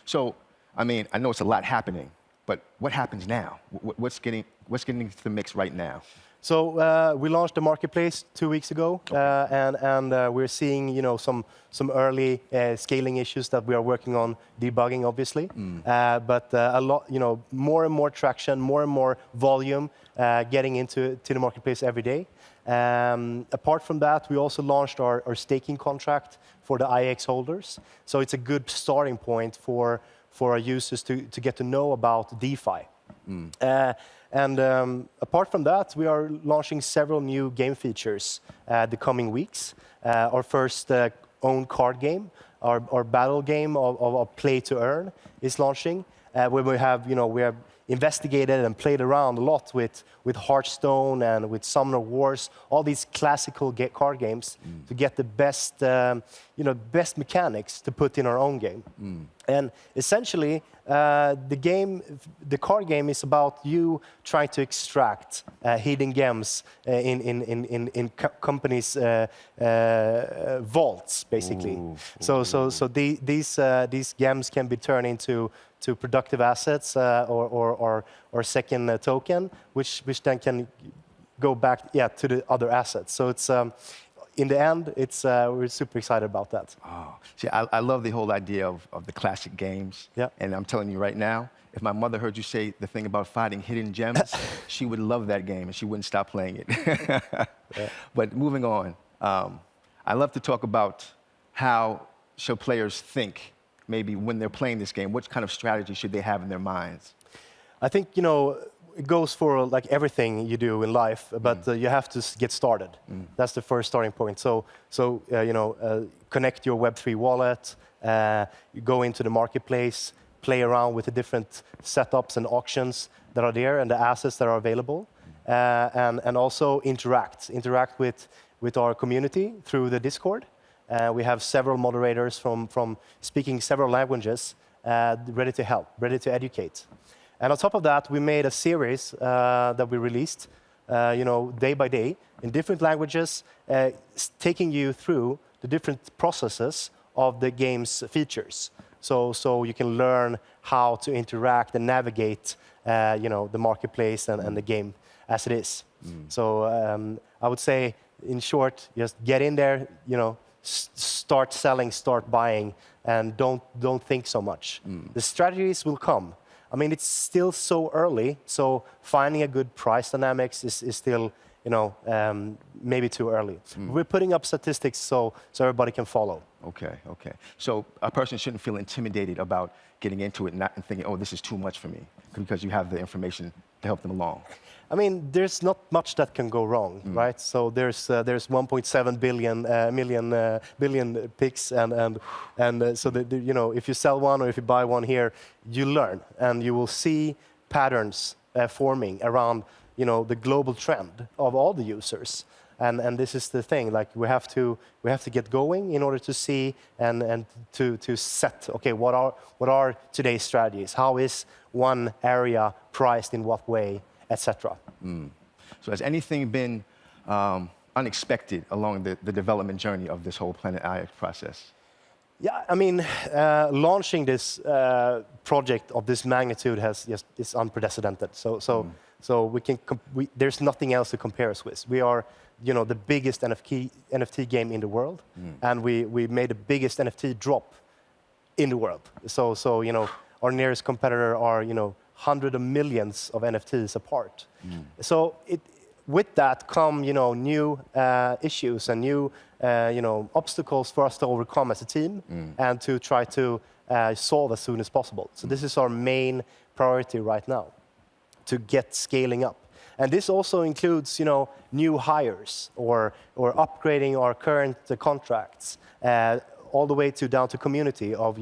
So, I mean, I know it's a lot happening, but what happens now? What's getting into the mix right now? So we launched the marketplace 2 weeks ago, and we're seeing some early scaling issues that we are working on debugging, obviously. But a lot, more and more traction, more and more volume getting into the marketplace every day. Apart from that, we also launched our staking contract for the IX holders. So it's a good starting point for our users to get to know about DeFi. Apart from that, we are launching several new game features the coming weeks. Our first own card game, our battle game of play to earn is launching. where we have investigated and played around a lot with Hearthstone and with Summoner Wars, all these classical card games to get the best, best mechanics to put in our own game. And essentially, the card game is about you trying to extract hidden gems in companies' vaults, basically. So these gems can be turned into productive assets or second token, which then can go back to the other assets. So it's in the end, we're super excited about that. Oh, see, I love the whole idea of the classic games. Yeah. And I'm telling you right now, if my mother heard you say the thing about finding hidden gems, she would love that game and she wouldn't stop playing it. Yeah. But moving on, I love to talk about how should players think, maybe when they're playing this game, what kind of strategy should they have in their minds? I think, it goes for like everything you do in life, but you have to get started. That's the first starting point. So connect your Web3 wallet, you go into the marketplace, play around with the different setups and auctions that are there and the assets that are available, and also interact with our community through the Discord. We have several moderators from speaking several languages ready to help, ready to educate. And on top of that, we made a series that we released, day by day, in different languages, taking you through the different processes of the game's features. So you can learn how to interact and navigate, the marketplace and the game as it is. So I would say, in short, just get in there, start selling, start buying, and don't think so much. The strategies will come. I mean, it's still so early, so finding a good price dynamics is still, maybe too early. We're putting up statistics so everybody can follow. Okay. So a person shouldn't feel intimidated about getting into it and thinking, oh, this is too much for me, because you have the information to help them along. I mean, there's not much that can go wrong, right? So there's 1.7 billion picks, and so if you sell one or if you buy one here, you learn and you will see patterns forming around the global trend of all the users. And this is the thing, like we have to get going in order to see and to set, okay, what are today's strategies? How is one area priced in what way, etc. So has anything been unexpected along the development journey of this whole Planet IX process? Yeah, I mean, launching this project of this magnitude is unprecedented. So there's nothing else to compare us with. We are, the biggest NFT game in the world, and we made the biggest NFT drop in the world. So our nearest competitor are, hundreds of millions of NFTs apart. So with that come, new issues and new, obstacles for us to overcome as a team and to try to solve as soon as possible. So this is our main priority right now, to get scaling up. And this also includes, new hires or upgrading our current contracts, all the way down to community of,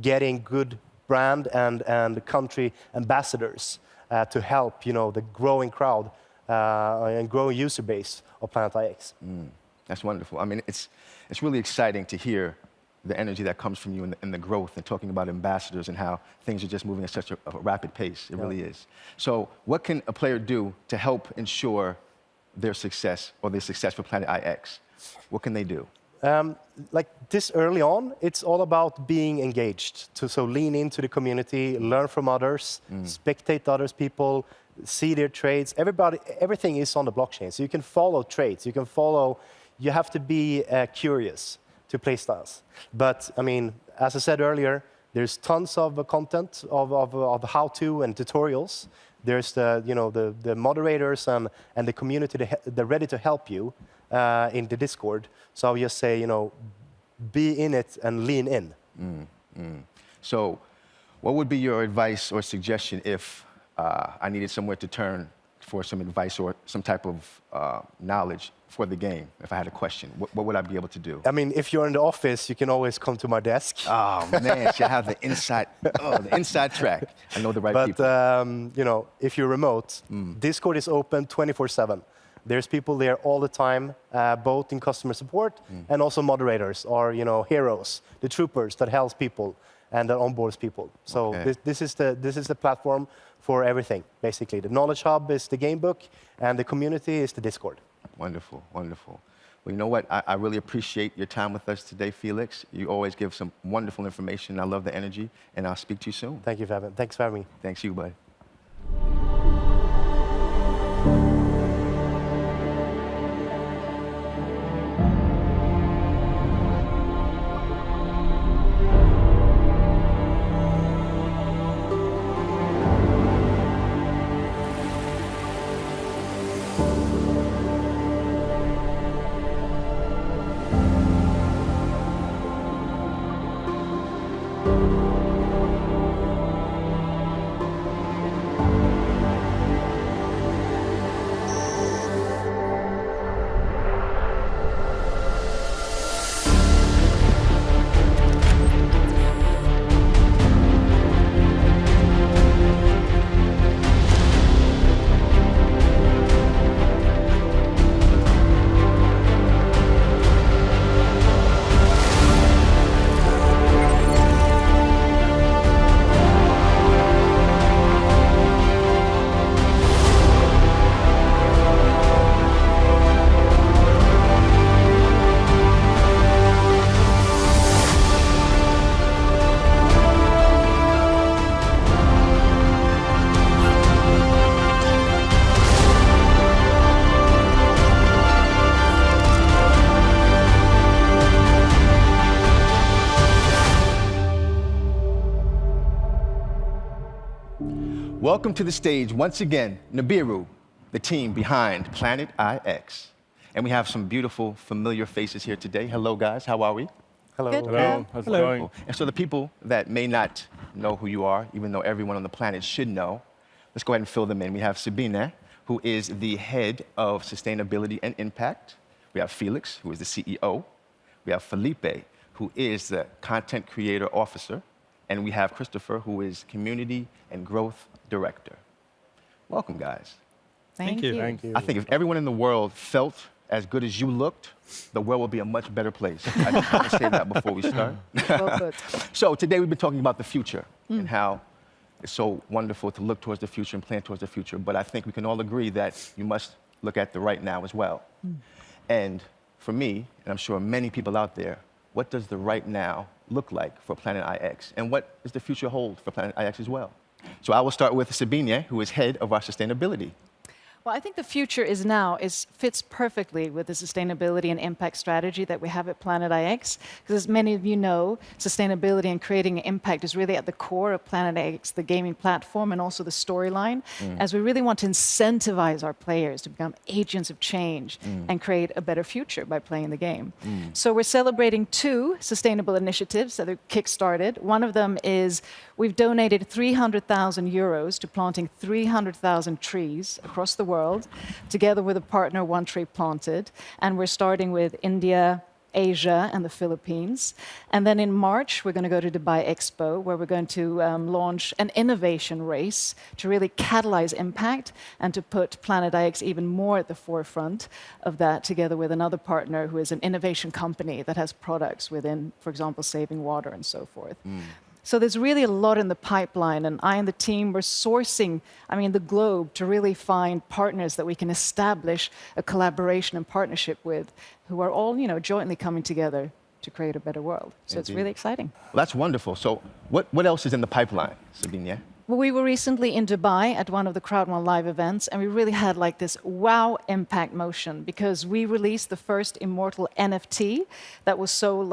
getting good brand and country ambassadors to help, the growing crowd and growing user base of Planet IX. That's wonderful. I mean, it's really exciting to hear the energy that comes from you and the growth, and talking about ambassadors and how things are just moving at such a rapid pace. It really is. So what can a player do to help ensure their success or the success for Planet IX? What can they do? Like this early on, it's all about being engaged. So lean into the community, learn from others, spectate others people, see their trades. Everything is on the blockchain. So you can follow trades. You have to be curious to play styles. But I mean, as I said earlier, there's tons of content of how-to and tutorials. There's the moderators and the community they're ready to help you in the Discord. So I just say, be in it and lean in. So what would be your advice or suggestion if I needed somewhere to turn for some advice or some type of knowledge for the game, if I had a question, what would I be able to do? I mean, if you're in the office, you can always come to my desk. Oh man, see, I have the inside track. I know the right people. But you know, if you're remote, Discord is open 24/7. There's people there all the time, both in customer support and also moderators or heroes, the troopers that helps people and that onboards people. So this is the platform for everything, basically. The knowledge hub is the game book, and the community is the Discord. Wonderful, wonderful. Well, you know what? I really appreciate your time with us today, Felix. You always give some wonderful information. I love the energy, and I'll speak to you soon. Thank you, Fabian. Thanks for having me. Thanks you, bud. Welcome to the stage once again, Nibiru, the team behind Planet IX. And we have some beautiful, familiar faces here today. Hello, guys. How are we? Hello. Good. Hello. How's it going? And so the people that may not know who you are, even though everyone on the planet should know, let's go ahead and fill them in. We have Sabine, who is the head of sustainability and impact. We have Felix, who is the CEO. We have Felipe, who is the content creator officer. And we have Christopher, who is community and growth director. Welcome, guys. Thank you. Thank you. I think if everyone in the world felt as good as you looked, the world would be a much better place. I just want to say that before we start. Well put. So today we've been talking about the future and how it's so wonderful to look towards the future and plan towards the future. But I think we can all agree that you must look at the right now as well. And for me, and I'm sure many people out there, what does the right now look like for Planet IX? And what does the future hold for Planet IX as well? So I will start with Sabine, who is head of our sustainability. Well, I think the future is now fits perfectly with the sustainability and impact strategy that we have at Planet IX. Because as many of you know, sustainability and creating impact is really at the core of Planet IX, the gaming platform, and also the storyline, as we really want to incentivize our players to become agents of change and create a better future by playing the game. So we're celebrating 2 sustainable initiatives that are kick-started. One of them is we've donated 300,000 euros to planting 300,000 trees across the world, together with a partner, One Tree Planted. And we're starting with India, Asia, and the Philippines. And then in March, we're going to go to Dubai Expo, where we're going to launch an innovation race to really catalyze impact and to put Planet IX even more at the forefront of that, together with another partner who is an innovation company that has products within, for example, saving water and so forth. So there's really a lot in the pipeline, and I and the team were sourcing, the globe to really find partners that we can establish a collaboration and partnership with, who are all, jointly coming together to create a better world. So it's really exciting. Well, that's wonderful. So what else is in the pipeline, Sabine? Well, we were recently in Dubai at one of the CROWD1 live events, and we really had like this wow impact motion, because we released the first immortal NFT that was sold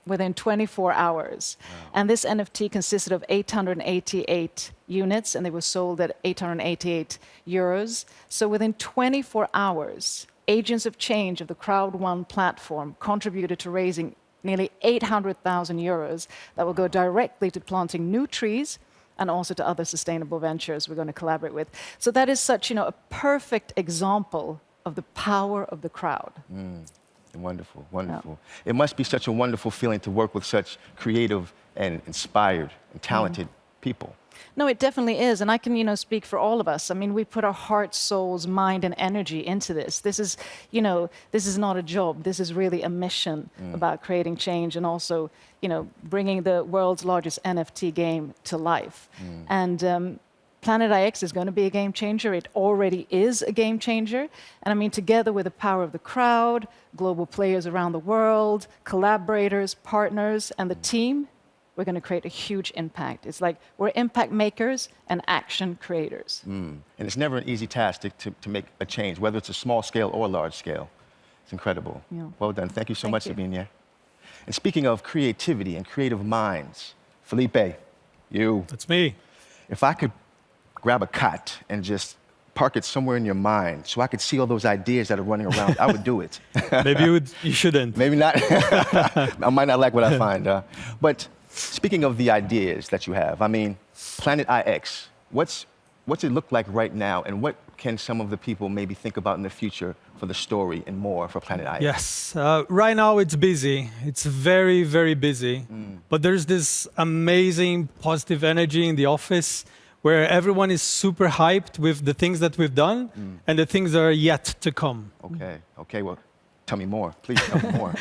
within 24 hours. Wow. And this NFT consisted of 888 units, and they were sold at 888 euros. So within 24 hours, agents of change of the CROWD1 platform contributed to raising nearly 800,000 euros that will go directly to planting new trees and also to other sustainable ventures we're going to collaborate with. So that is such, a perfect example of the power of the crowd. Wonderful, wonderful. It must be such a wonderful feeling to work with such creative and inspired and talented people. No, it definitely is, and I can, speak for all of us. I mean, we put our heart, souls, mind, and energy into this. This is, this is not a job. This is really a mission about creating change and also, bringing the world's largest NFT game to life. And Planet IX is going to be a game changer. It already is a game changer. And I mean, together with the power of the crowd, global players around the world, collaborators, partners, and the team, we're going to create a huge impact. It's like we're impact makers and action creators. And it's never an easy task to make a change, whether it's a small scale or a large scale. It's incredible. Yeah. Well done. Thank you so much for being here. And speaking of creativity and creative minds, Felipe, you. That's me. If I could grab a cot and just park it somewhere in your mind so I could see all those ideas that are running around, I would do it. Maybe you shouldn't. Maybe not. I might not like what I find. But speaking of the ideas that you have, I mean, Planet IX, what's it look like right now, and what can some of the people maybe think about in the future for the story and more for Planet IX? Yes, right now it's busy. It's very, very busy. But there's this amazing positive energy in the office where everyone is super hyped with the things that we've done and the things that are yet to come. Okay, well, tell me more. Please tell me more.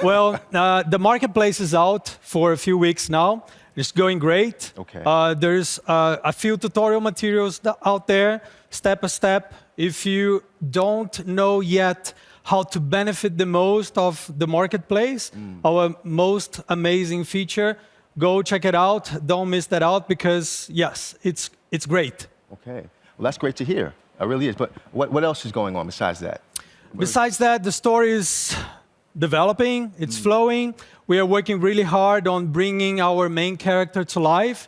Well, the marketplace is out for a few weeks now. It's going great. Okay. There's a few tutorial materials out there, step by step. If you don't know yet how to benefit the most of the marketplace, our most amazing feature, go check it out. Don't miss that out because, yes, it's great. Okay. Well, that's great to hear. It really is. But what else is going on besides that? Besides that, the story is developing. It's flowing. We are working really hard on bringing our main character to life.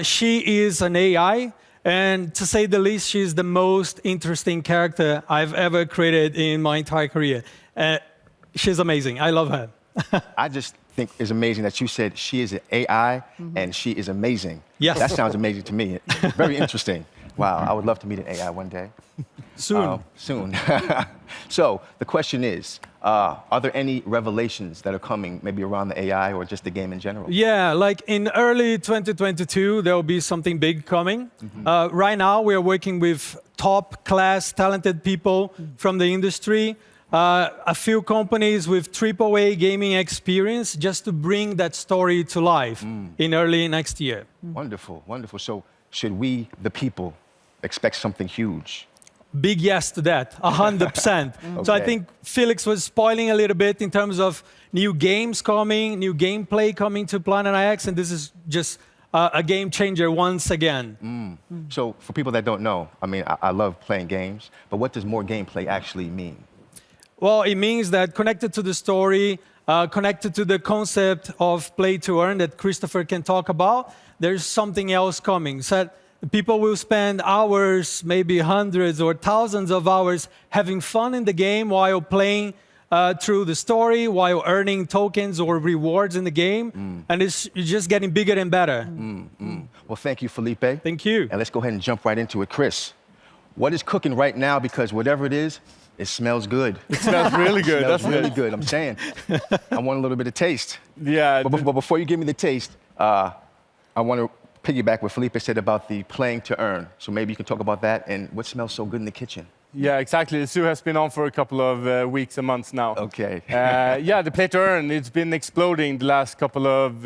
She is an AI. And to say the least, she's the most interesting character I've ever created in my entire career. She's amazing. I love her. I just think it's amazing that you said she is an AI and she is amazing. Yes. That sounds amazing to me. Very interesting. Wow, I would love to meet an AI one day. Soon. Soon. So the question is, are there any revelations that are coming maybe around the AI or just the game in general? Yeah, like in early 2022, there will be something big coming. Right now, we are working with top-class, talented people from the industry, a few companies with AAA gaming experience just to bring that story to life in early next year. Wonderful, wonderful. So should we, the people, expect something huge? Big yes to that, 100%. So I think Felix was spoiling a little bit in terms of new games coming, new gameplay coming to Planet IX, and this is just a game changer once again. So for people that don't know, I mean, I love playing games, but what does more gameplay actually mean? Well, it means that connected to the story, connected to the concept of play to earn that Christopher can talk about, there's something else coming. So people will spend hours, maybe hundreds or thousands of hours having fun in the game while playing through the story, while earning tokens or rewards in the game. And it's just getting bigger and better. Well, thank you, Felipe. Thank you. And let's go ahead and jump right into it. Chris, what is cooking right now? Because whatever it is, it smells good. It smells really good. It smells really good, I'm saying. I want a little bit of taste. Yeah. But before you give me the taste, I want to piggyback what Felipe said about the playing to earn. So maybe you can talk about that and what smells so good in the kitchen. Yeah, exactly. The zoo has been on for a couple of weeks and months now. Okay. Yeah, the play to earn, it's been exploding the last couple of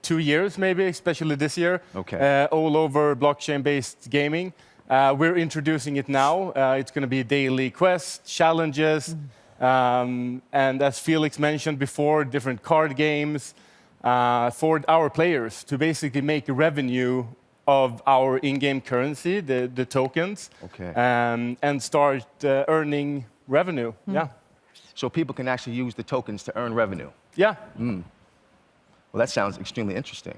2 years, maybe, especially this year. Okay. All over blockchain-based gaming. We're introducing it now. It's going to be daily quests, challenges, and as Felix mentioned before, different card games for our players to basically make revenue of our in-game currency, the tokens, and start earning revenue. Yeah. So people can actually use the tokens to earn revenue. Yeah. Well, that sounds extremely interesting.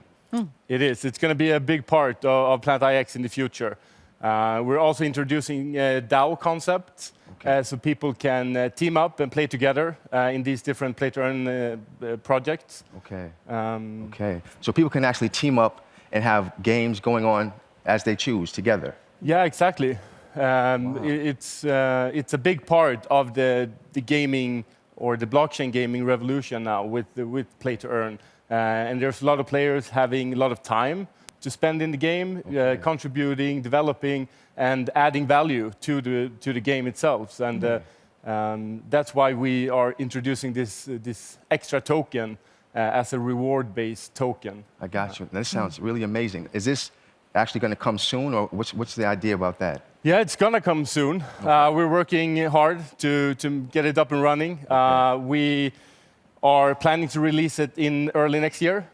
It is. It's going to be a big part of Planet IX in the future. We're also introducing DAO concepts, so people can team up and play together in these different play-to-earn projects. Okay. Okay. So people can actually team up and have games going on as they choose together. Yeah, exactly. It's a big part of the gaming or the blockchain gaming revolution now with play to earn. And there's a lot of players having a lot of time to spend in the game, contributing, developing, and adding value to the game itself. And that's why we are introducing this extra token as a reward-based token. I got you. That sounds really amazing. Is this actually going to come soon, or what's the idea about that? Yeah, it's going to come soon. We're working hard to get it up and running. We are planning to release it in early next year.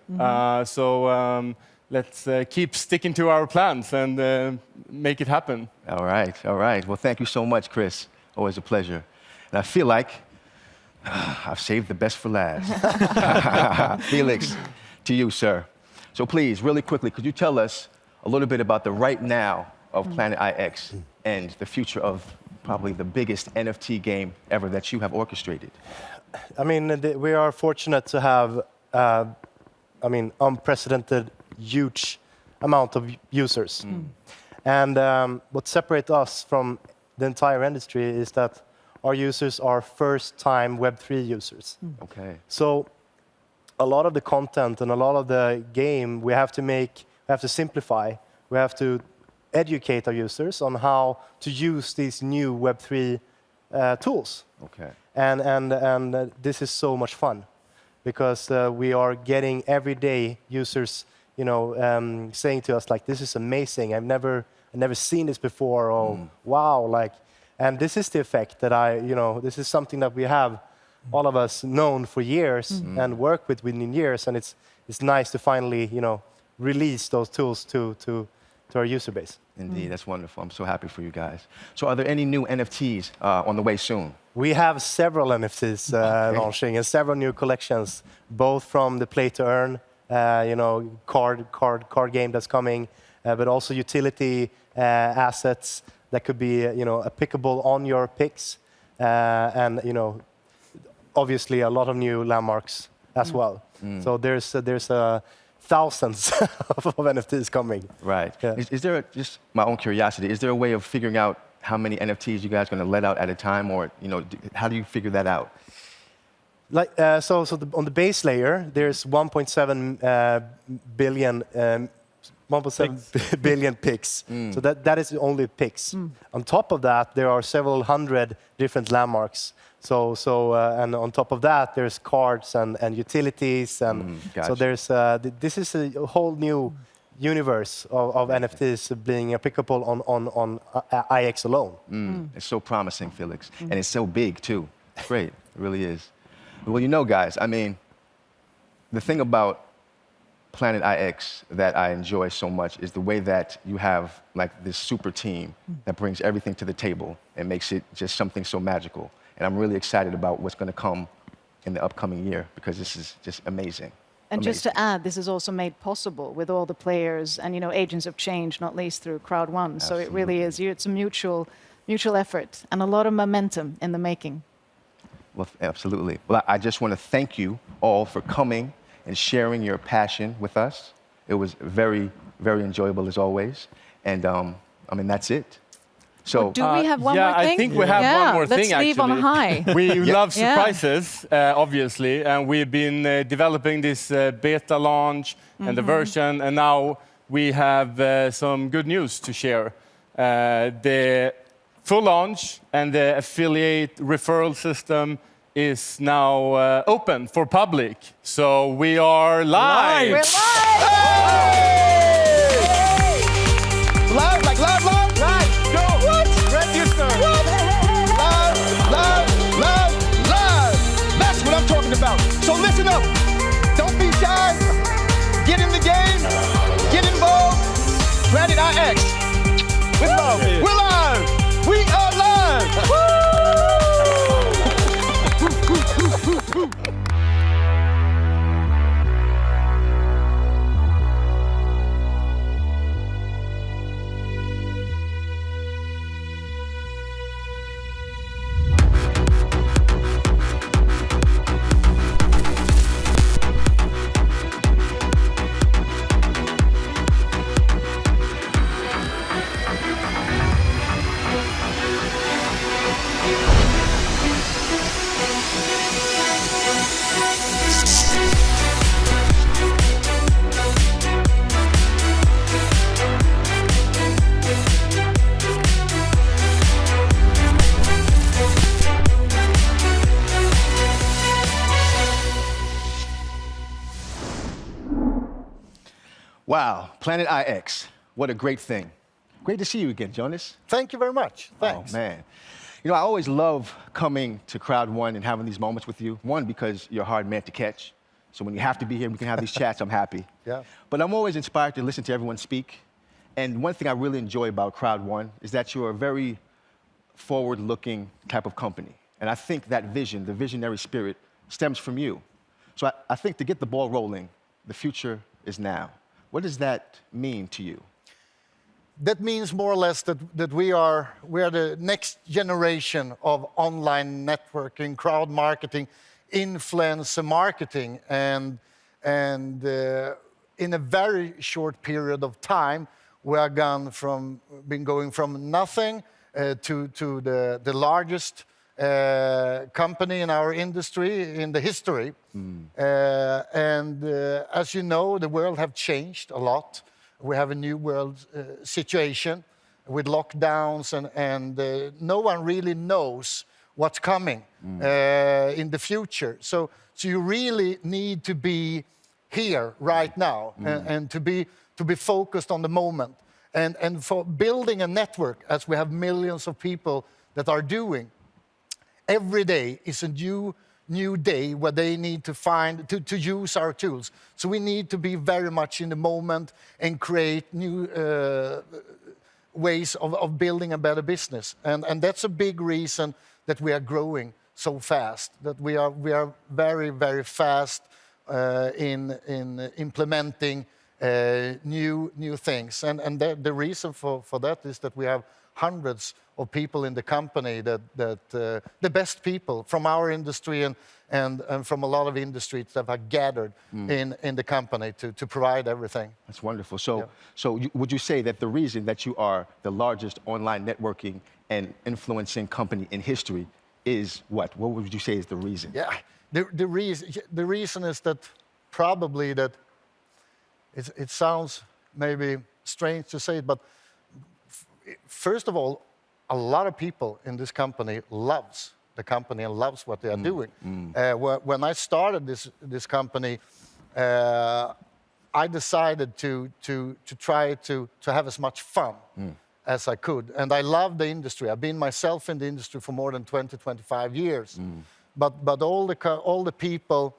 So let's keep sticking to our plans and make it happen. All right, all right. Well, thank you so much, Chris. Always a pleasure. And I feel like I've saved the best for last. Felix, to you, sir. So please, really quickly, could you tell us a little bit about the right now of Planet IX and the future of probably the biggest NFT game ever that you have orchestrated? I mean, we are fortunate to have, unprecedented, huge amount of users. And what separates us from the entire industry is that our users are first-time Web3 users. Okay. So a lot of the content and a lot of the game we have to simplify. We have to educate our users on how to use these new Web3 tools. Okay. And this is so much fun because we are getting everyday users, saying to us like, "This is amazing. I've never seen this before." Or wow, like, and this is the effect that this is something that we have, all of us, known for years and worked with within years, and it's nice to finally, release those tools to our user base. Indeed, that's wonderful. I'm so happy for you guys. So are there any new NFTs on the way soon? We have several NFTs launching and several new collections, both from the play to earn, card game that's coming, but also utility assets that could be, applicable on your picks, and obviously a lot of new landmarks as well. So there's thousands of NFTs coming. Right. Yeah. Is there, just my own curiosity, is there a way of figuring out how many NFTs you guys are going to let out at a time, or how do you figure that out? Like on the base layer, there's 1.7 billion. 1.7 billion picks. So that is only picks. On top of that, there are several hundred different landmarks. And on top of that, there's cards and utilities, and so there's this is a whole new universe of NFTs being applicable on IX alone. It's so promising, Felix, and it's so big too. It's great, it really is. Well, guys, I mean, the thing about Planet IX that I enjoy so much is the way that you have like this super team that brings everything to the table and makes it just something so magical. And I'm really excited about what's going to come in the upcoming year because this is just amazing. And just to add, this is also made possible with all the players and agents of change, not least through CROWD1. So it really is. It's a mutual effort and a lot of momentum in the making. Well, absolutely. Well, I just want to thank you all for coming and sharing your passion with us. It was very, very enjoyable as always. And that's it. So do we have one more thing? I think we have one more thing, actually. Let's leave on a high. We love surprises, obviously, and we've been developing this beta launch and the version, and now we have some good news to share. The full launch and the affiliate referral system is now open for public. So we are live. We're live! Hey! Live, like live, live, live. Go. What? Register. What? Live. That's what I'm talking about. So listen up. Don't be shy. Get in the game. Get involved. Planet IX. With love. We're live. We are live. Woo! Wow, Planet IX, what a great thing. Great to see you again, Jonas. Thank you very much. Thanks. Oh, man. You know, I always love coming to CROWD1 and having these moments with you. One, because you're a hard man to catch. So when you have to be here, we can have these chats, I'm happy. Yeah. But I'm always inspired to listen to everyone speak. And one thing I really enjoy about CROWD1 is that you're a very forward-looking type of company. And I think that vision, the visionary spirit, stems from you. So I think to get the ball rolling, the future is now. What does that mean to you? That means more or less that we are the next generation of online networking, crowd marketing, influencer marketing, and in a very short period of time, we are been going from nothing to the largest company in our industry, in the history. As you know, the world have changed a lot. We have a new world situation with lockdowns, and no one really knows what's coming in the future. So you really need to be here right now and to be focused on the moment. And for building a network, as we have millions of people that are doing, every day is a new day where they need to use our tools. So we need to be very much in the moment and create new ways of building a better business. And that's a big reason that we are growing so fast, that we are very, very fast in implementing new things. And the reason for that is that we have hundreds of people in the company that the best people from our industry and from a lot of industries that are gathered in the company to provide everything. That's wonderful. So would you say that the reason that you are the largest online networking and influencing company in history is what? What would you say is the reason? Yeah, the reason is that probably that it sounds maybe strange to say it, but first of all, a lot of people in this company loves the company and loves what they are doing. When I started this company, I decided to try to have as much fun as I could. And I love the industry. I've been myself in the industry for more than 20, 25 years. But all the people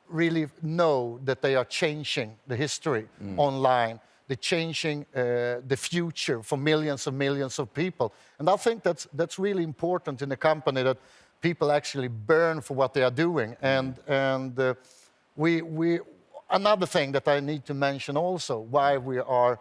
really know that they are changing the history online. They're changing the future for millions and millions of people. And I think that's really important in a company, that people actually burn for what they are doing. And another thing that I need to mention also, why we are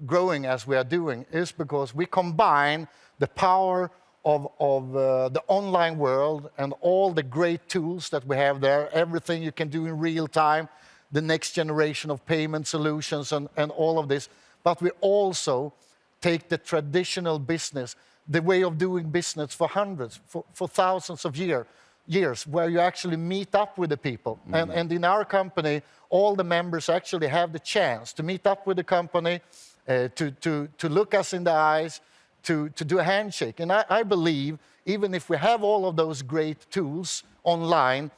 growing as we are doing, is because we combine the power of the online world and all the great tools that we have there, everything you can do in real time, the next generation of payment solutions and all of this. But we also take the traditional business, the way of doing business for hundreds, for thousands of years, where you actually meet up with the people. And in our company, all the members actually have the chance to meet up with the company, to look us in the eyes, to do a handshake. And I believe, even if we have all of those great tools online,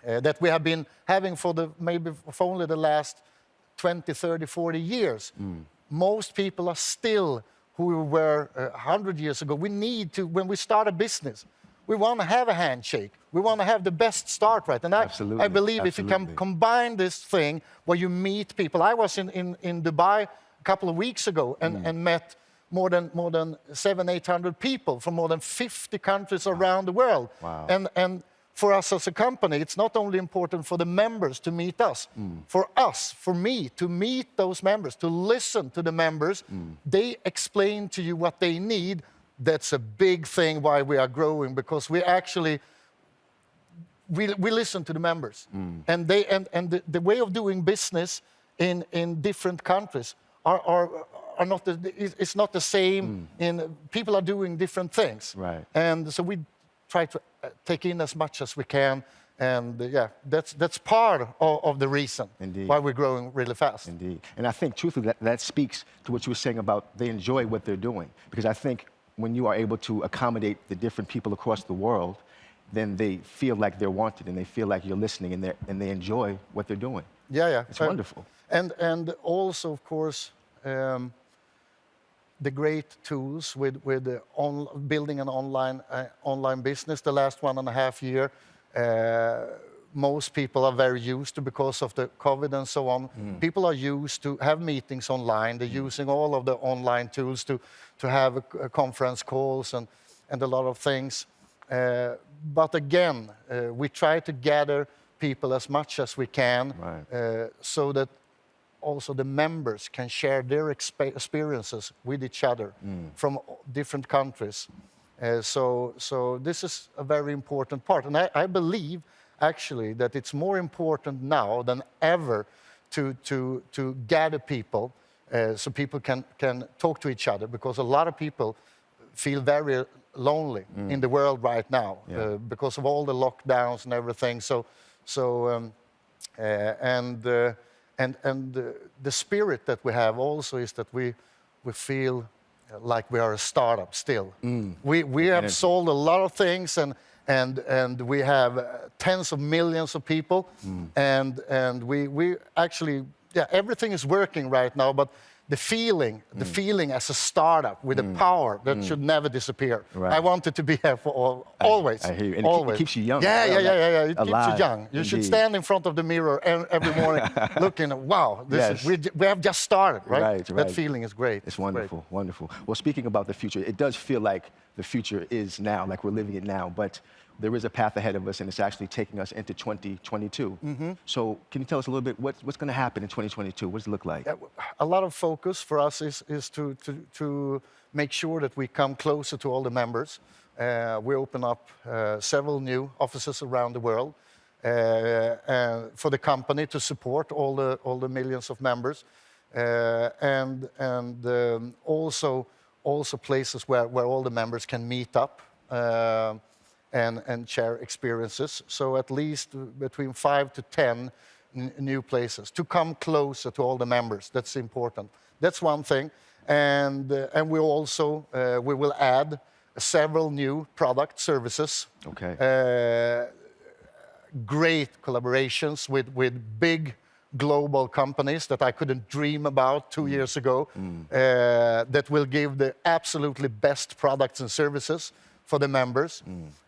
that we have been having for only the last 20, 30, 40 years, most people are still who we were 100 years ago. We need to, when we start a business, we want to have a handshake. We want to have the best start, right? And I believe if you can combine this thing where you meet people. I was in Dubai a couple of weeks ago and met more than 700-800 people from more than 50 countries around the world. Wow. And for us as a company, it's not only important for the members to meet us, for me to meet those members, to listen to the members. They explain to you what they need. That's a big thing why we are growing, because we actually we listen to the members, and the way of doing business in different countries are not it's not the same. People are doing different things, right? And so we try to take in as much as we can, and yeah, that's part of the reason why we're growing really fast. Indeed, and I think truthfully that speaks to what you were saying about they enjoy what they're doing, because I think when you are able to accommodate the different people across the world, then they feel like they're wanted and they feel like you're listening and they enjoy what they're doing. Yeah. It's wonderful. And also, of course, the great tools with building an online business. The last 1.5 years, most people are very used to because of the COVID and so on. People are used to have meetings online. They're using all of the online tools to have conference calls and a lot of things. But again, we try to gather people as much as we can, so that also the members can share their experiences with each other from different countries. So this is a very important part. And I believe, actually, that it's more important now than ever to gather people so people can talk to each other, because a lot of people feel very lonely in the world right now because of all the lockdowns and everything. The spirit that we have also is that we feel like we are a startup still. We have sold a lot of things, and we have tens of millions of people, and we actually, everything is working right now, but the feeling as a startup with the power that should never disappear. I want it to be here for always. I hear you. And always. It keeps you young. Yeah. It keeps Alive. you young. You should stand in front of the mirror every morning looking, wow, we have just started, right? That feeling is great. It's wonderful, wonderful. Well, speaking about the future, it does feel like the future is now, like we're living it now, but there is a path ahead of us, and it's actually taking us into 2022. So can you tell us a little bit what's going to happen in 2022? What does it look like? A lot of focus for us is to make sure that we come closer to all the members. We open up several new offices around the world for the company to support all the millions of members, and also places where all the members can meet up. And share experiences. So at least between 5 to 10 new places to come closer to all the members. That's important. That's one thing. And we also we will add several new product services. Great collaborations with big global companies that I couldn't dream about 2 years ago. That will give the absolutely best products and services for the members.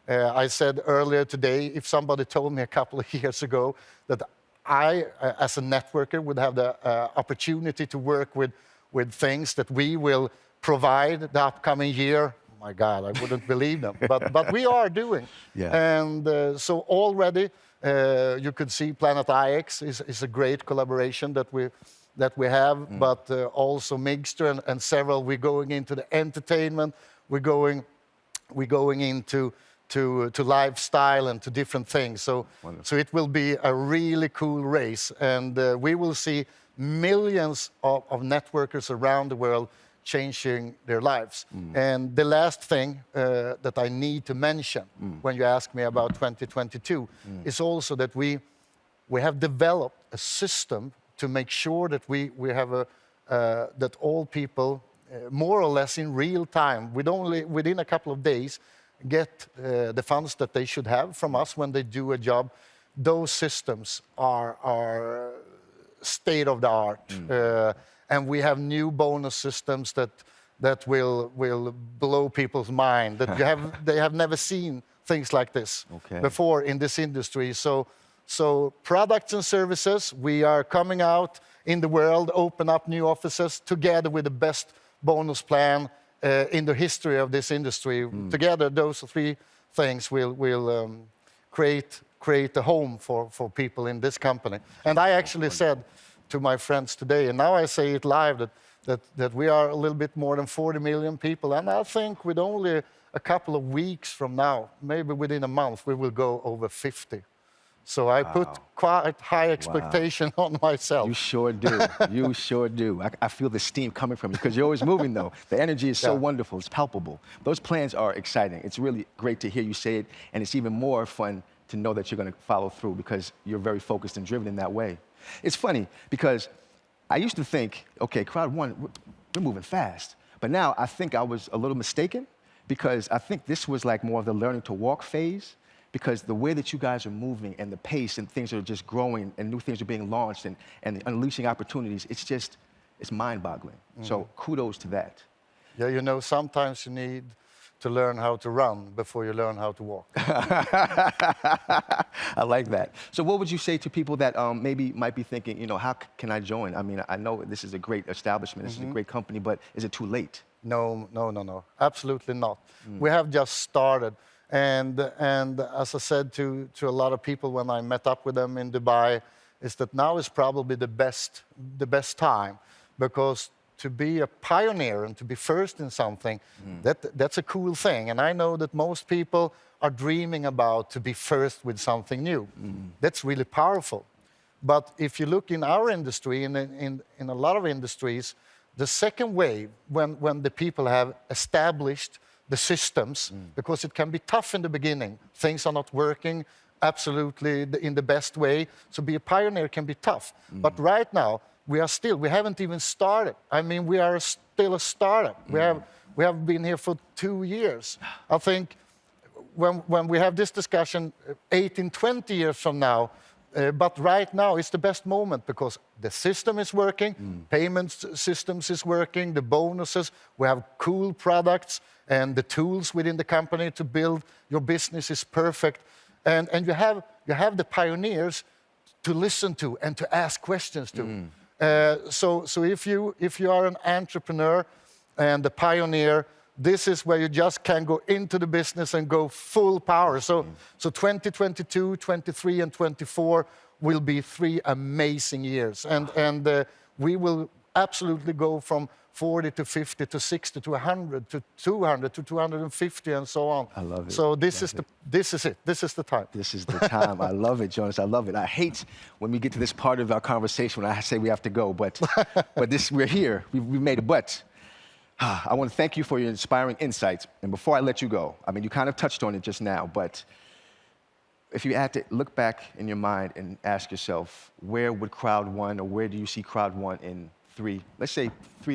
I said earlier today, if somebody told me a couple of years ago that I, as a networker, would have the opportunity to work with things that we will provide the upcoming year, my God, I wouldn't believe them. But we are doing. And so already you could see Planet IX is a great collaboration that we have, but also Miggster and several. We're going into the entertainment. We're going into lifestyle and to different things. So it will be a really cool race, and we will see millions of networkers around the world changing their lives. And the last thing that I need to mention when you ask me about 2022 is also that we have developed a system to make sure that we have that all people more or less in real time, within a couple of days, get the funds that they should have from us when they do a job. Those systems are state of the art, and we have new bonus systems that will blow people's mind. That they have never seen things like this before in this industry. So products and services, we are coming out in the world, open up new offices together with the best bonus plan in the history of this industry. Together, those three things will create a home for people in this company. And I actually said to my friends today, and now I say it live, that we are a little bit more than 40 million people. And I think with only a couple of weeks from now, maybe within a month, we will go over 50. So I put quite high expectation on myself. You sure do. You sure do. I feel the steam coming from you because you're always moving, though. The energy is so wonderful. It's palpable. Those plans are exciting. It's really great to hear you say it, and it's even more fun to know that you're going to follow through because you're very focused and driven in that way. It's funny because I used to think, okay, CROWD1, we're moving fast. But now I think I was a little mistaken because I think this was like more of the learning to walk phase. because the way that you guys are moving and the pace and things are just growing and new things are being launched and unleashing opportunities, it's mind-boggling. So kudos to that. Yeah, you know, sometimes you need to learn how to run before you learn how to walk. I like that. So what would you say to people that maybe might be thinking, you know, how can I join? I mean, I know this is a great establishment, this is a great company, but is it too late? No, absolutely not. We have just started. And as I said to a lot of people when I met up with them in Dubai, is that now is probably the best time, because to be a pioneer and to be first in something, that's a cool thing. And I know that most people are dreaming about to be first with something new. That's really powerful. But if you look in our industry, in a lot of industries, the second wave, when the people have established the systems, because it can be tough in the beginning, things are not working absolutely in the best way, so be a pioneer can be tough. But right now, we haven't even started. I mean, we are still a startup. We have been here for 2 years. I think when we have this discussion 18, 20 years from now, but right now it's the best moment because the system is working, payment systems is working, the bonuses, we have cool products, and the tools within the company to build your business is perfect. And you have the pioneers to listen to and to ask questions to. So if you are an entrepreneur and a pioneer, this is where you just can go into the business and go full power. So 2022, 23, and 24 will be 3 amazing years, and we will absolutely go from 40 to 50 to 60 to 100 to 200 to 250 and so on. I love it. So this is it. This is the time. This is the time. I love it, Jonas. I love it. I hate when we get to this part of our conversation when I say we have to go, but we're here. We made it. But I want to thank you for your inspiring insights. And before I let you go, I mean, you kind of touched on it just now, but if you had to look back in your mind and ask yourself, where would CROWD1, or where do you see CROWD1 in 3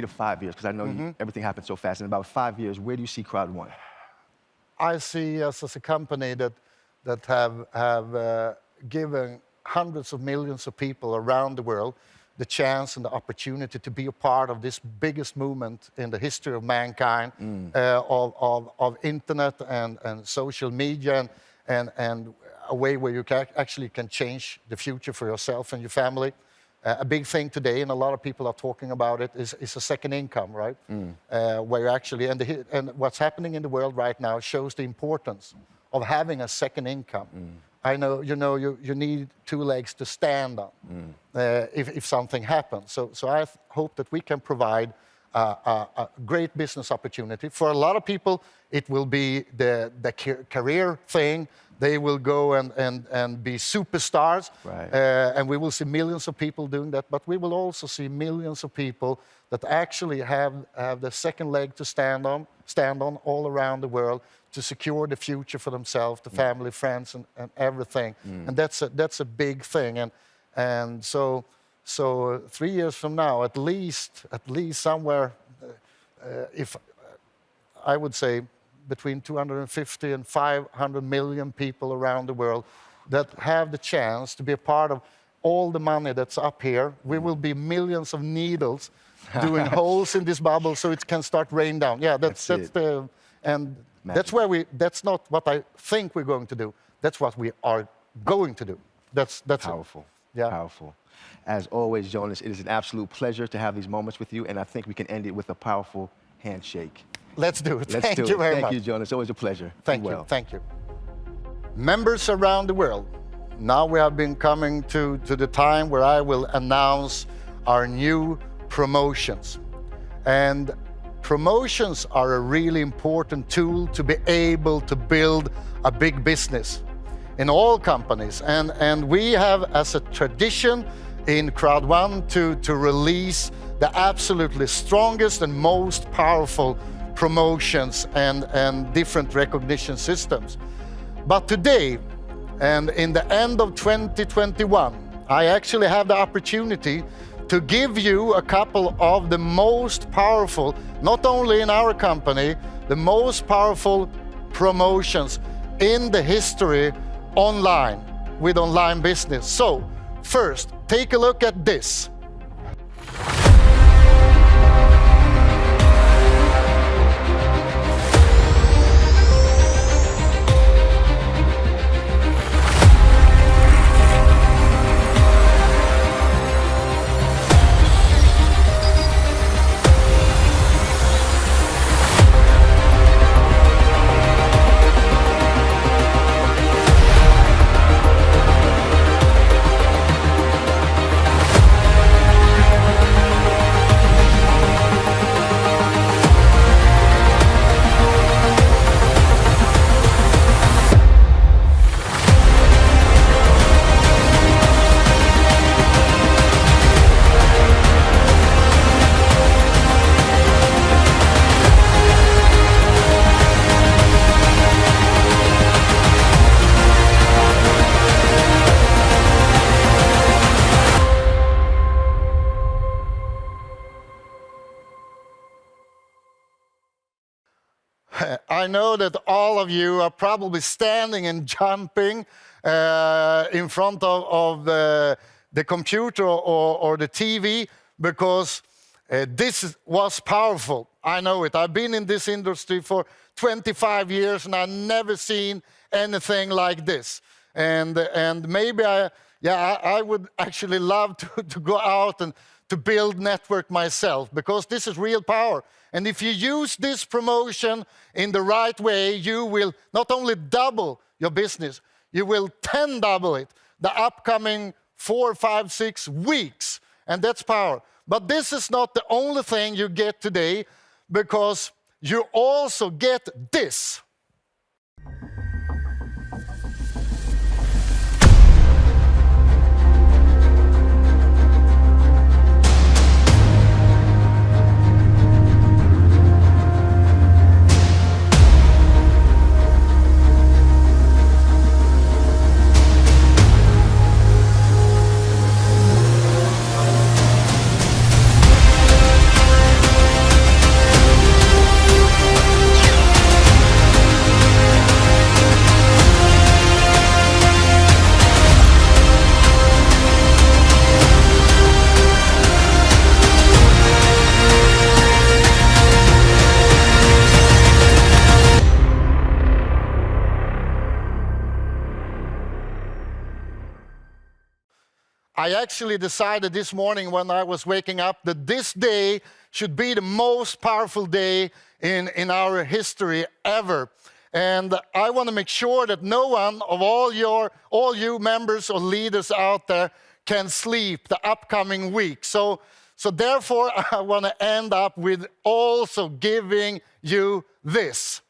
to 5 years, because I know everything happens so fast. In about 5 years, where do you see CROWD1? I see us as a company that have given hundreds of millions of people around the world the chance and the opportunity to be a part of this biggest movement in the history of mankind, of internet and social media, and a way where you actually can change the future for yourself and your family. A big thing today, and a lot of people are talking about it, is a second income, right? Where you actually, and what's happening in the world right now shows the importance of having a second income. I know, you need 2 legs to stand on if something happens. So I hope that we can provide a great business opportunity. For a lot of people, it will be the career thing. They will go and be superstars, and we will see millions of people doing that. But we will also see millions of people that actually have the second leg to stand on all around the world to secure the future for themselves, the family, friends, and everything. And that's a big thing. And so 3 years from now, at least somewhere, if I would say, between 250 and 500 million people around the world that have the chance to be a part of all the money that's up here. We will be millions of needles doing holes in this bubble so it can start rain down. Yeah, that's that's not what I think we're going to do. That's what we are going to do. That's powerful. Yeah. Powerful. As always, Jonas, it is an absolute pleasure to have these moments with you, and I think we can end it with a powerful handshake. Let's do it. Let's Thank do you it. very much. Thank you, Jonas. Always a pleasure. Thank you. Thank you. Members around the world, now we have been coming to the time where I will announce our new promotions. And promotions are a really important tool to be able to build a big business in all companies. And we have as a tradition in CROWD1 to release the absolutely strongest and most powerful promotions and different recognition systems. But today, and in the end of 2021, I actually have the opportunity to give you a couple of the most powerful, not only in our company, the most powerful promotions in the history online with online business. So, first, take a look at this. I know that all of you are probably standing and jumping in front of the computer or the TV because this was powerful. I know it. I've been in this industry for 25 years and I've never seen anything like this. And maybe I would actually love to go out and to build network myself because this is real power. And if you use this promotion in the right way, you will not only double your business, you will 10 double it the upcoming 4, 5, 6 weeks. And that's power. But this is not the only thing you get today because you also get this. I actually decided this morning when I was waking up that this day should be the most powerful day in our history ever. And I want to make sure that no one of all you members or leaders out there can sleep the upcoming week. So therefore, I want to end up with also giving you this.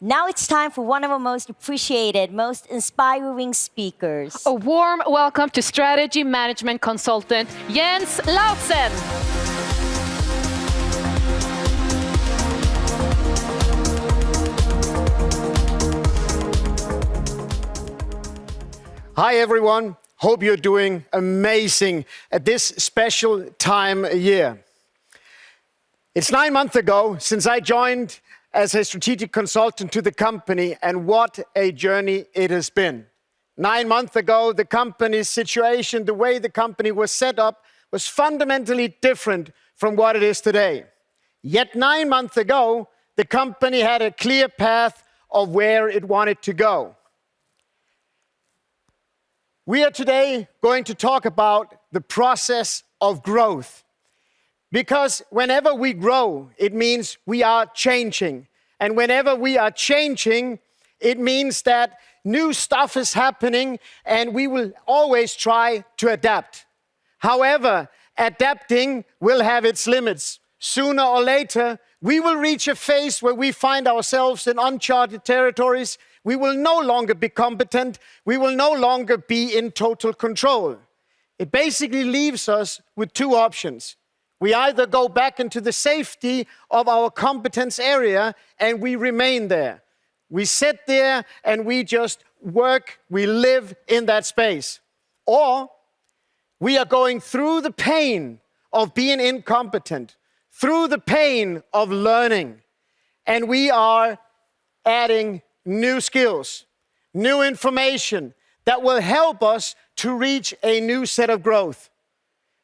Now it's time for one of our most appreciated, most inspiring speakers. A warm welcome to strategy management consultant Jens Lautzen. Hi everyone, hope you're doing amazing at this special time of year. It's 9 months ago since I joined as a strategic consultant to the company, and what a journey it has been. 9 months ago, the company's situation, the way the company was set up, was fundamentally different from what it is today. Yet 9 months ago, the company had a clear path of where it wanted to go. We are today going to talk about the process of growth. Because whenever we grow, it means we are changing. And whenever we are changing, it means that new stuff is happening and we will always try to adapt. However, adapting will have its limits. Sooner or later, we will reach a phase where we find ourselves in uncharted territories. We will no longer be competent. We will no longer be in total control. It basically leaves us with two options. We either go back into the safety of our competence area and we remain there. We sit there and we just work, we live in that space. Or we are going through the pain of being incompetent, through the pain of learning, and we are adding new skills, new information that will help us to reach a new set of growth.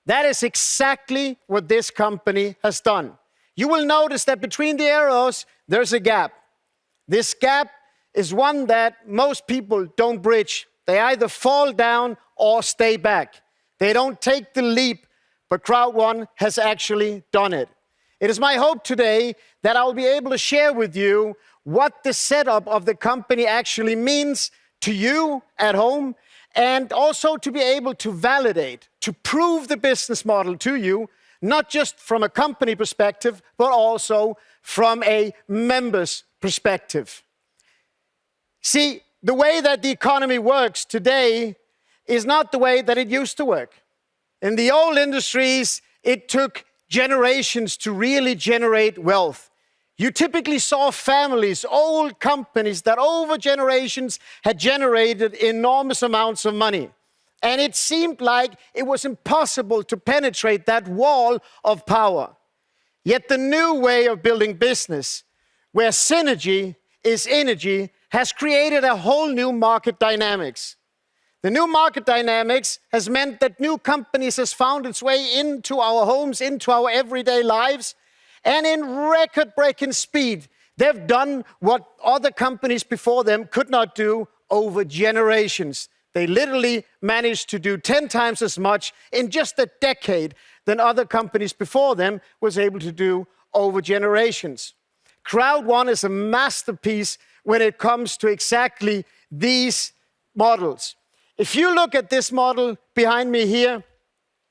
That is exactly what this company has done. You will notice that between the arrows, there's a gap. This gap is one that most people don't bridge. They either fall down or stay back. They don't take the leap, but CROWD1 has actually done it. It is my hope today that I will be able to share with you what the setup of the company actually means to you at home, and also to be able to validate, to prove the business model to you, not just from a company perspective, but also from a member's perspective. See, the way that the economy works today is not the way that it used to work. In the old industries, it took generations to really generate wealth. You typically saw families, old companies that over generations had generated enormous amounts of money. And it seemed like it was impossible to penetrate that wall of power. Yet the new way of building business, where synergy is energy, has created a whole new market dynamics. The new market dynamics has meant that new companies has found its way into our homes, into our everyday lives, and in record-breaking speed, they've done what other companies before them could not do over generations. They literally managed to do 10 times as much in just a decade than other companies before them was able to do over generations. CROWD1 is a masterpiece when it comes to exactly these models. If you look at this model behind me here,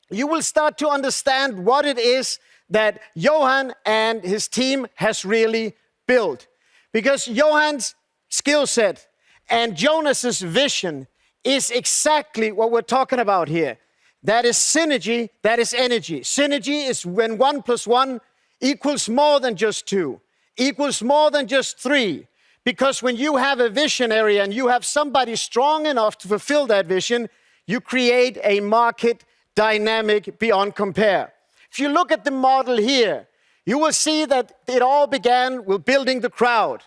you will start to understand what it is that Johan and his team has really built. Because Johan's skill set and Jonas's vision is exactly what we're talking about here. That is synergy, that is energy. Synergy is when 1 + 1 equals more than just 2, equals more than just 3. Because when you have a visionary and you have somebody strong enough to fulfill that vision, you create a market dynamic beyond compare. If you look at the model here, you will see that it all began with building the crowd.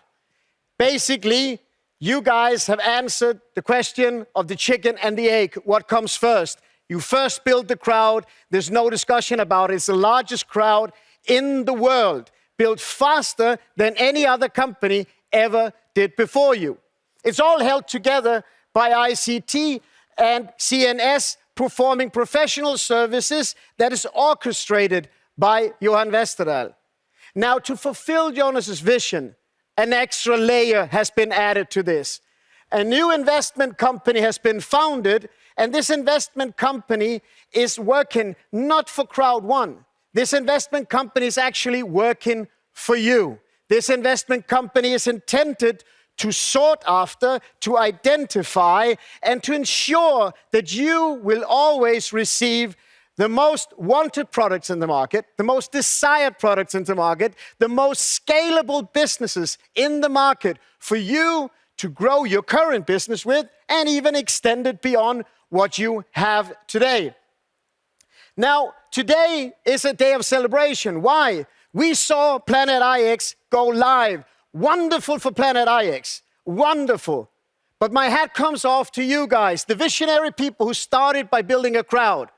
Basically, you guys have answered the question of the chicken and the egg. What comes first? You first build the crowd. There's no discussion about it. It's the largest crowd in the world, built faster than any other company ever did before you. It's all held together by ICT and CNS, performing professional services that is orchestrated by Johan Westerdahl. Now, to fulfill Jonas's vision, an extra layer has been added to this. A new investment company has been founded, and this investment company is working not for CROWD1. This investment company is actually working for you. This investment company is intended to sort after, to identify, and to ensure that you will always receive the most wanted products in the market, the most desired products in the market, the most scalable businesses in the market for you to grow your current business with and even extend it beyond what you have today. Now, today is a day of celebration. Why? We saw Planet IX go live. Wonderful for Planet IX, wonderful. But my hat comes off to you guys, the visionary people who started by building a crowd,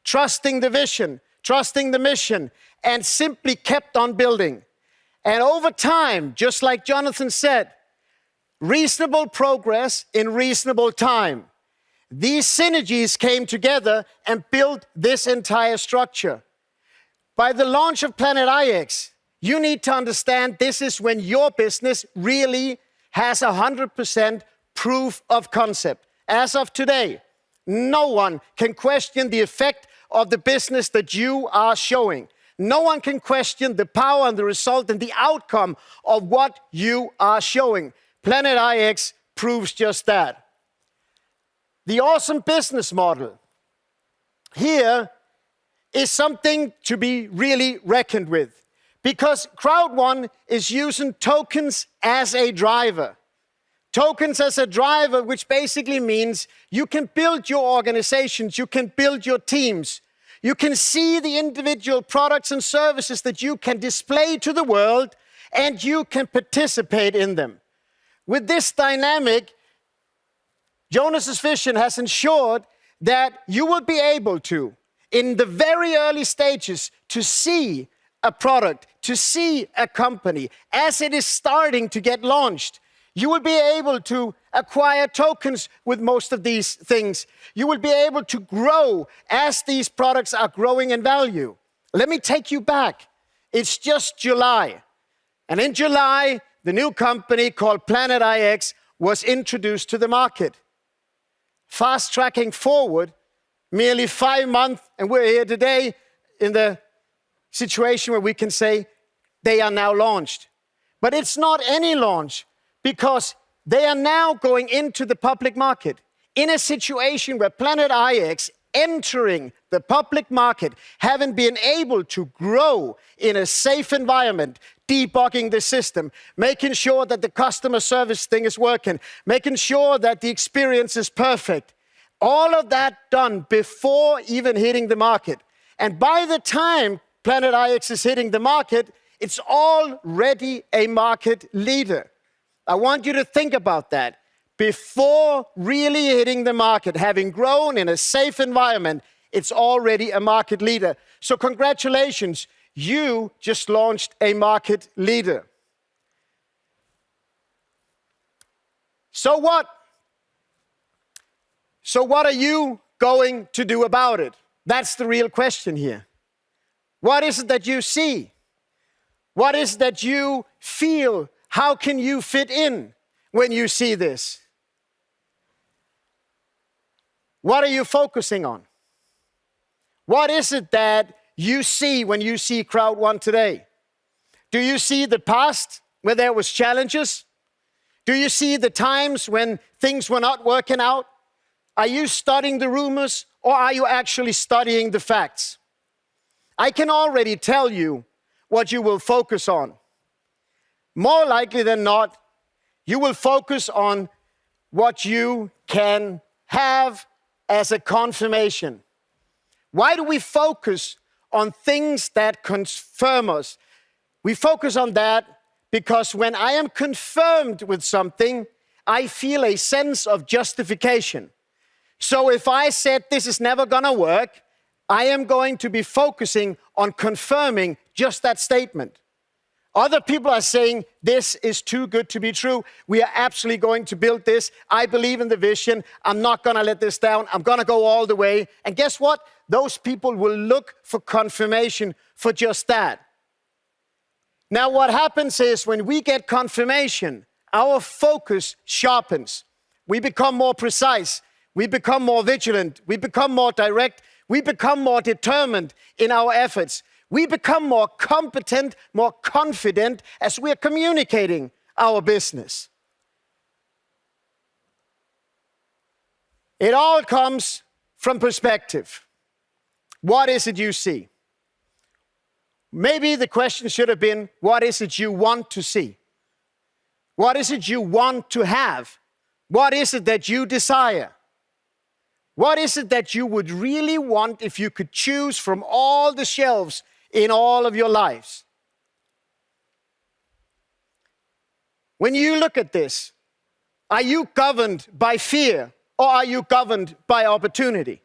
trusting the vision, trusting the mission, and simply kept on building. And over time, just like Jonathan said, reasonable progress in reasonable time. These synergies came together and built this entire structure. by the launch of Planet IX, you need to understand this is when your business really has 100% proof of concept. As of today, no one can question the effect of the business that you are showing. No one can question the power and the result and the outcome of what you are showing. Planet IX proves just that. The awesome business model here is something to be really reckoned with, because CROWD1 is using tokens as a driver. Tokens as a driver, which basically means you can build your organizations, you can build your teams, you can see the individual products and services that you can display to the world, and you can participate in them. With this dynamic, Jonas's vision has ensured that you will be able to, in the very early stages, to see a product, to see a company as it is starting to get launched. You will be able to acquire tokens with most of these things. You will be able to grow as these products are growing in value. Let me take you back. It's just July. And in July, the new company called Planet IX was introduced to the market. Fast tracking forward, merely 5 months, and we're here today in the situation where we can say they are now launched. But it's not any launch, because they are now going into the public market in a situation where Planet IX entering the public market, having been able to grow in a safe environment, debugging the system, making sure that the customer service thing is working, making sure that the experience is perfect. All of that done before even hitting the market. And by the time Planet IX is hitting the market, it's already a market leader. I want you to think about that. Before really hitting the market, having grown in a safe environment, it's already a market leader. So congratulations, you just launched a market leader. So what? So what are you going to do about it? That's the real question here. What is it that you see? What is it that you feel? How can you fit in when you see this? What are you focusing on? What is it that you see when you see CROWD1 today? Do you see the past where there was challenges? Do you see the times when things were not working out? Are you studying the rumors, or are you actually studying the facts? I can already tell you what you will focus on. More likely than not, you will focus on what you can have as a confirmation. Why do we focus on things that confirm us? We focus on that because when I am confirmed with something, I feel a sense of justification. So if I said this is never gonna work, I am going to be focusing on confirming just that statement. Other people are saying, this is too good to be true. We are absolutely going to build this. I believe in the vision. I'm not going to let this down. I'm going to go all the way. And guess what? Those people will look for confirmation for just that. Now, what happens is when we get confirmation, our focus sharpens. We become more precise. We become more vigilant. We become more direct. We become more determined in our efforts. We become more competent, more confident as we're communicating our business. It all comes from perspective. What is it you see? Maybe the question should have been, what is it you want to see? What is it you want to have? What is it that you desire? What is it that you would really want if you could choose from all the shelves in all of your lives? When you look at this, are you governed by fear or are you governed by opportunity?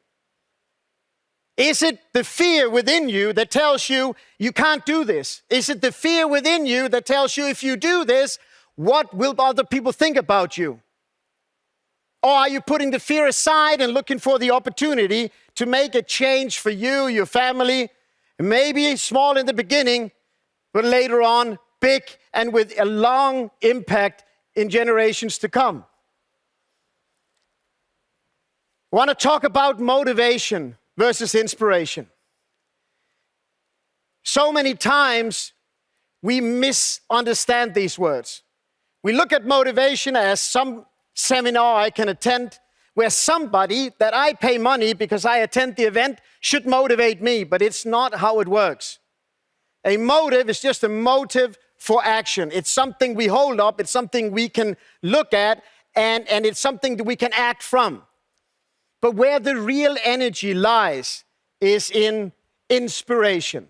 Is it the fear within you that tells you you can't do this? Is it the fear within you that tells you if you do this, what will other people think about you? Or are you putting the fear aside and looking for the opportunity to make a change for you, your family, Maybe small in the beginning, but later on, big and with a long impact in generations to come. I want to talk about motivation versus inspiration. So many times we misunderstand these words. We look at motivation as some seminar I can attend where somebody that I pay money because I attend the event should motivate me, but it's not how it works. A motive is just a motive for action. It's something we hold up, it's something we can look at, and it's something that we can act from. But where the real energy lies is in inspiration.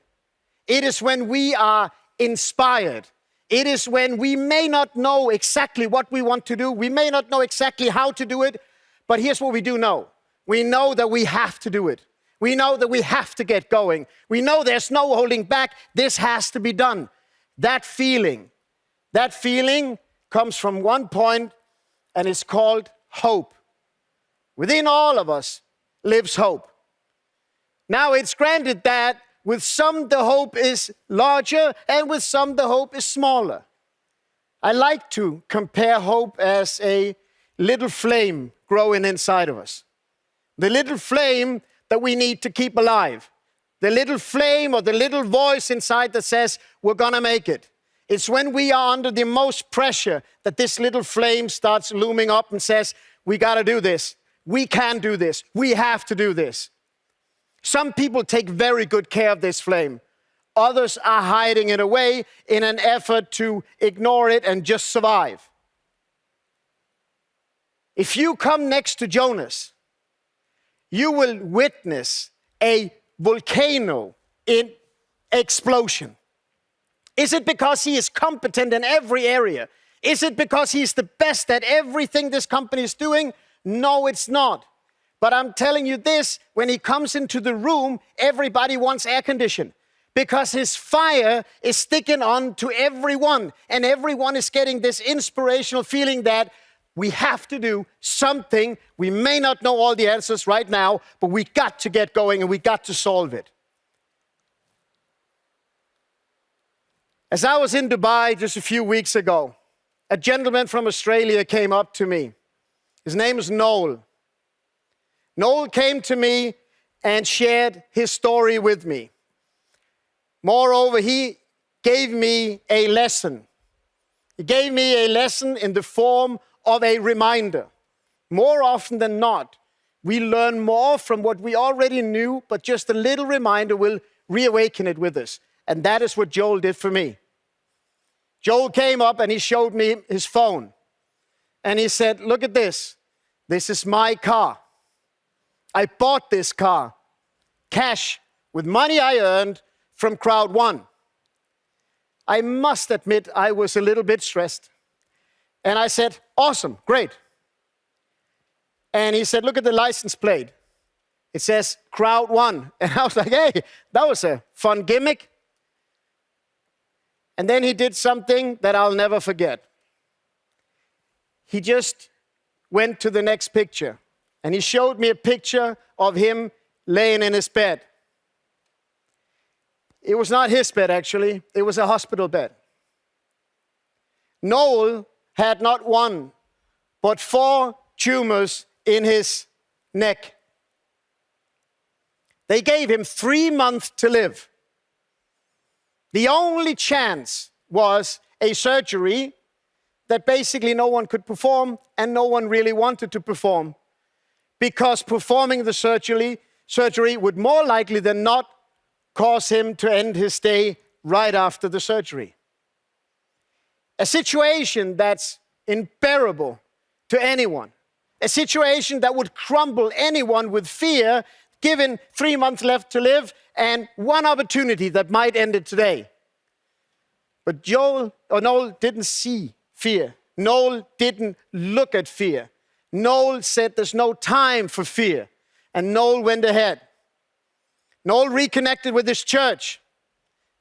It is when we are inspired. It is when we may not know exactly what we want to do. We may not know exactly how to do it. But here's what we do know. We know that we have to do it. We know that we have to get going. We know there's no holding back. This has to be done. That feeling comes from one point, and it's called hope. Within all of us lives hope. Now, it's granted that with some the hope is larger, and with some the hope is smaller. I like to compare hope as a little flame growing inside of us. The little flame that we need to keep alive. The little flame or the little voice inside that says, we're gonna make it. It's when we are under the most pressure that this little flame starts looming up and says, we gotta do this. We can do this. We have to do this. Some people take very good care of this flame. Others are hiding it away in an effort to ignore it and just survive. If you come next to Jonas, you will witness a volcano in explosion. Is it because he is competent in every area? Is it because he's the best at everything this company is doing? No, it's not. But I'm telling you this, when he comes into the room, everybody wants air conditioning because his fire is sticking on to everyone, and everyone is getting this inspirational feeling that we have to do something. We may not know all the answers right now, but we got to get going and we got to solve it. As I was in Dubai just a few weeks ago, a gentleman from Australia came up to me. His name is Noel. Noel came to me and shared his story with me. Moreover, he gave me a lesson. He gave me a lesson in the form of a reminder. More often than not, we learn more from what we already knew, but just a little reminder will reawaken it with us. And that is what Joel did for me. Joel came up and he showed me his phone. And he said, look at this. This is my car. I bought this car, cash, with money I earned from CROWD1. I must admit I was a little bit stressed. And I said, awesome, great. And he said, look at the license plate. It says CROWD1. And I was like, hey, that was a fun gimmick. And then he did something that I'll never forget. He just went to the next picture. And he showed me a picture of him laying in his bed. It was not his bed, actually. It was a hospital bed. Noel had not one, but 4 tumors in his neck. They gave him 3 months to live. The only chance was a surgery that basically no one could perform and no one really wanted to perform, because performing the surgery would more likely than not cause him to end his day right after the surgery. A situation that's unbearable to anyone. A situation that would crumble anyone with fear, given 3 months left to live and one opportunity that might end it today. But Noel didn't see fear. Noel didn't look at fear. Noel said there's no time for fear. And Noel went ahead. Noel reconnected with his church,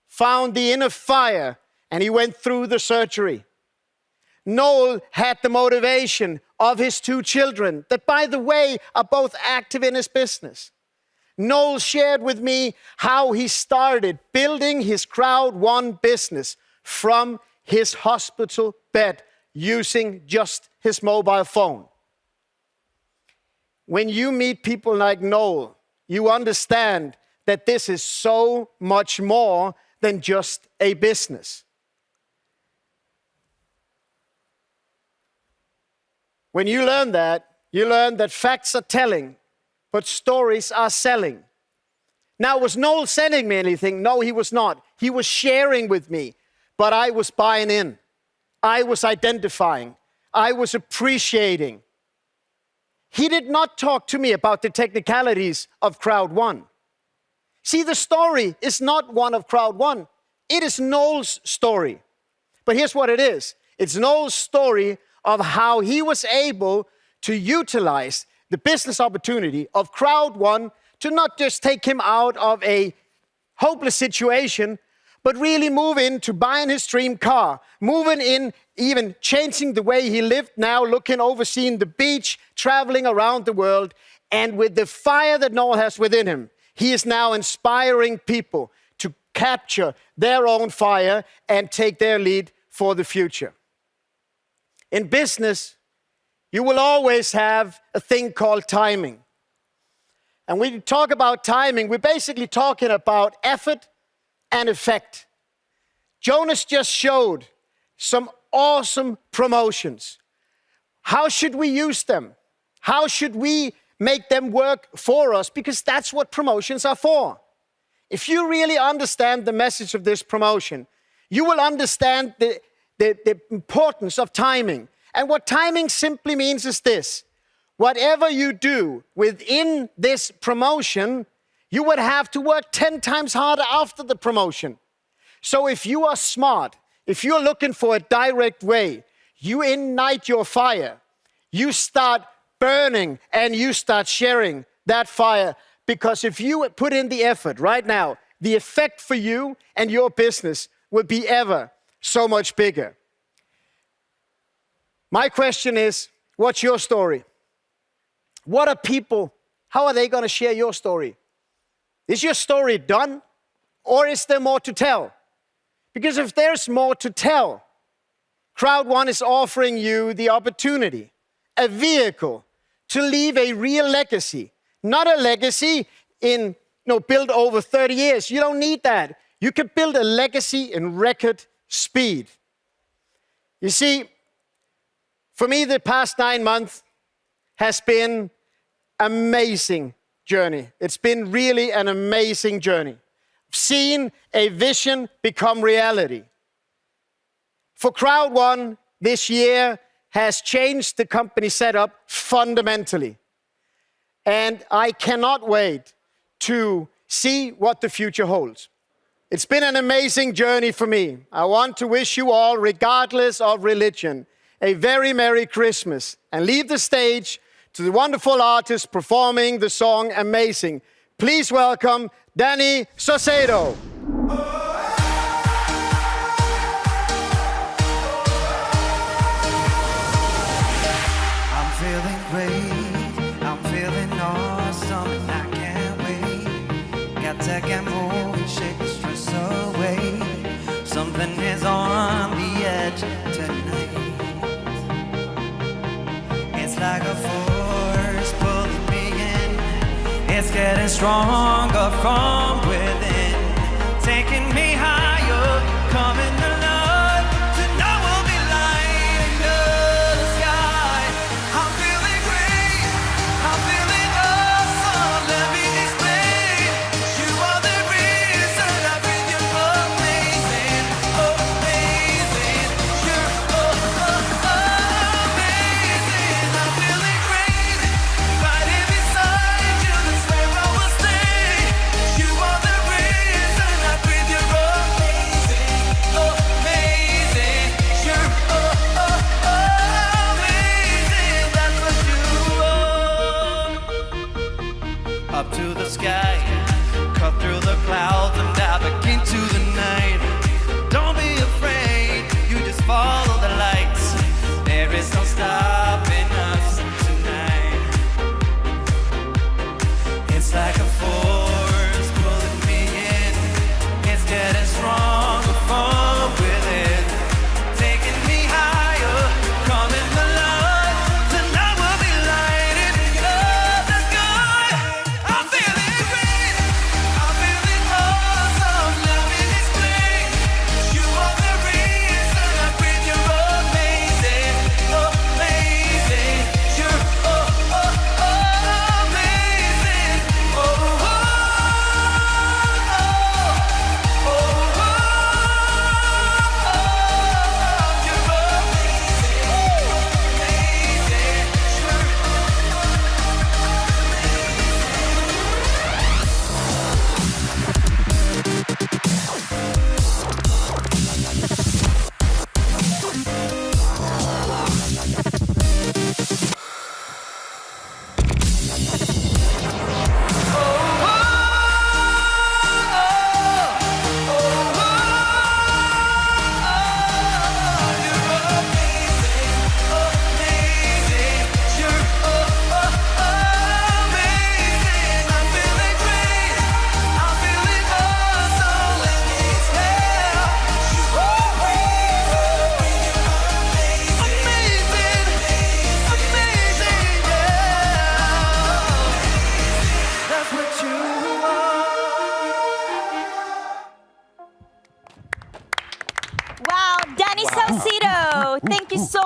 found the inner fire, and he went through the surgery. Noel had the motivation of his 2 children that, by the way, are both active in his business. Noel shared with me how he started building his CROWD1 business from his hospital bed using just his mobile phone. When you meet people like Noel, you understand that this is so much more than just a business. When you learn that facts are telling, but stories are selling. Now, was Noel sending me anything? No, he was not. He was sharing with me, but I was buying in. I was identifying. I was appreciating. He did not talk to me about the technicalities of CROWD1. See, the story is not one of CROWD1. It is Noel's story. But here's what it is. It's Noel's story of how he was able to utilize the business opportunity of CROWD1 to not just take him out of a hopeless situation, but really move into buying his dream car, moving in, even changing the way he lived now, looking, overseeing the beach, traveling around the world. And with the fire that Noel has within him, he is now inspiring people to capture their own fire and take their lead for the future. In business, you will always have a thing called timing. And when you talk about timing, we're basically talking about effort and effect. Jonas just showed some awesome promotions. How should we use them? How should we make them work for us? Because that's what promotions are for. If you really understand the message of this promotion, you will understand the importance of timing. And what timing simply means is this. Whatever you do within this promotion, you would have to work 10 times harder after the promotion. So if you are smart, if you're looking for a direct way, you ignite your fire. You start burning and you start sharing that fire. Because if you put in the effort right now, the effect for you and your business will be ever so much bigger. My question is, what's your story? What are people, how are they going to share your story? Is your story done, or is there more to tell? Because if there's more to tell, CROWD1 is offering you the opportunity, a vehicle to leave a real legacy. Not a legacy built over 30 years. You don't need that. You can build a legacy in record speed. You see, for me, the past 9 months has been amazing journey. It's been really an amazing journey. I've seen a vision become reality. For CROWD1, this year has changed the company setup fundamentally. And I cannot wait to see what the future holds. It's been an amazing journey for me. I want to wish you all, regardless of religion, a very Merry Christmas, and leave the stage to the wonderful artist performing the song Amazing. Please welcome Danny Saucedo. I'm feeling great, I'm feeling awesome, and I can't wait. Got to get moving, shake the stress away. Something is on the edge tonight. It's like a force pulling me in. It's getting stronger from within, taking me higher, coming alive. Tonight will be lighting up the sky. I'm feeling great, I'm feeling awesome. Let me explain. You are the reason I breathe. You're amazing, amazing. You're amazing. I'm feeling great, right here beside you. That's where I will stay. You are the reason I breathe. You're amazing, amazing. You're amazing. That's what you are. Up to the sky, cut through the clouds and dive back into the night. Don't be afraid, you just follow the lights. There is no stopping us tonight. It's like a force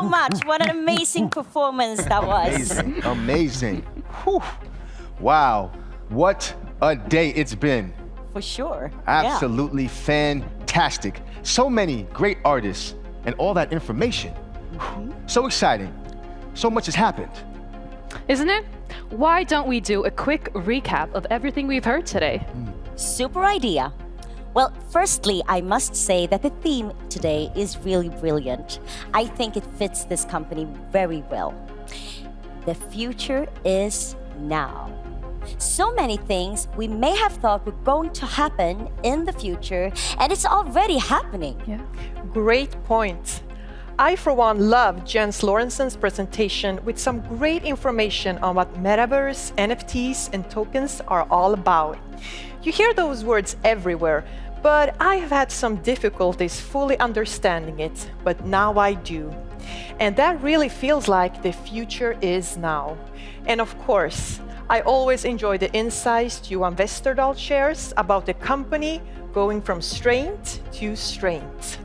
much. What an amazing performance that was. Amazing, amazing. Whew. Wow, what a day it's been. For sure. Absolutely fantastic. So many great artists and all that information. So exciting. So much has happened. Isn't it? Why don't we do a quick recap of everything we've heard today? Super idea. Well, firstly, I must say that the theme today is really brilliant. I think it fits this company very well. The future is now. So many things we may have thought were going to happen in the future, and it's already happening. Yeah. Great point. I, for one, love Jens Lorenzen's presentation with some great information on what metaverse, NFTs, and tokens are all about. You hear those words everywhere, but I have had some difficulties fully understanding it, but now I do. And that really feels like the future is now. And of course, I always enjoy the insights Johan Westerdahl shares about the company going from strength to strength.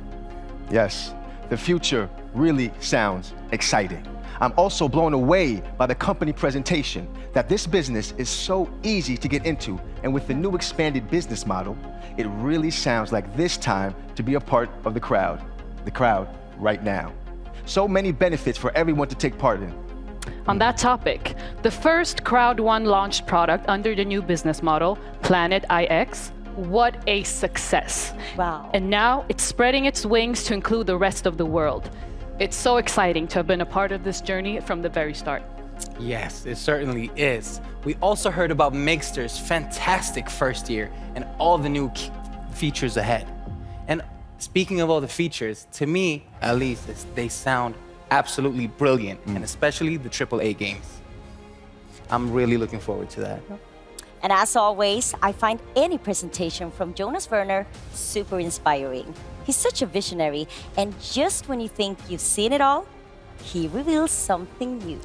Yes, the future really sounds exciting. I'm also blown away by the company presentation that this business is so easy to get into, and with the new expanded business model, it really sounds like this time to be a part of the crowd right now. So many benefits for everyone to take part in. On that topic, the first CROWD1 launched product under the new business model, Planet IX, what a success. Wow. And now it's spreading its wings to include the rest of the world. It's so exciting to have been a part of this journey from the very start. Yes, it certainly is. We also heard about Miggster's fantastic first year and all the new features ahead. And speaking of all the features, to me, at least, they sound absolutely brilliant, and especially the AAA games. I'm really looking forward to that. And as always, I find any presentation from Jonas Werner super inspiring. He's such a visionary, and just when you think you've seen it all, he reveals something new.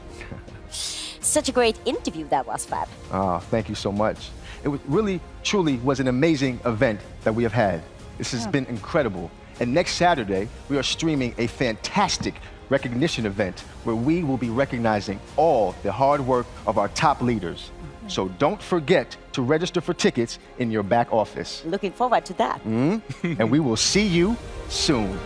Such a great interview that was, Fab. Oh, thank you so much. It really, truly was an amazing event that we have had. This has been incredible. And next Saturday, we are streaming a fantastic recognition event where we will be recognizing all the hard work of our top leaders. So don't forget to register for tickets in your back office. Looking forward to that. And we will see you soon.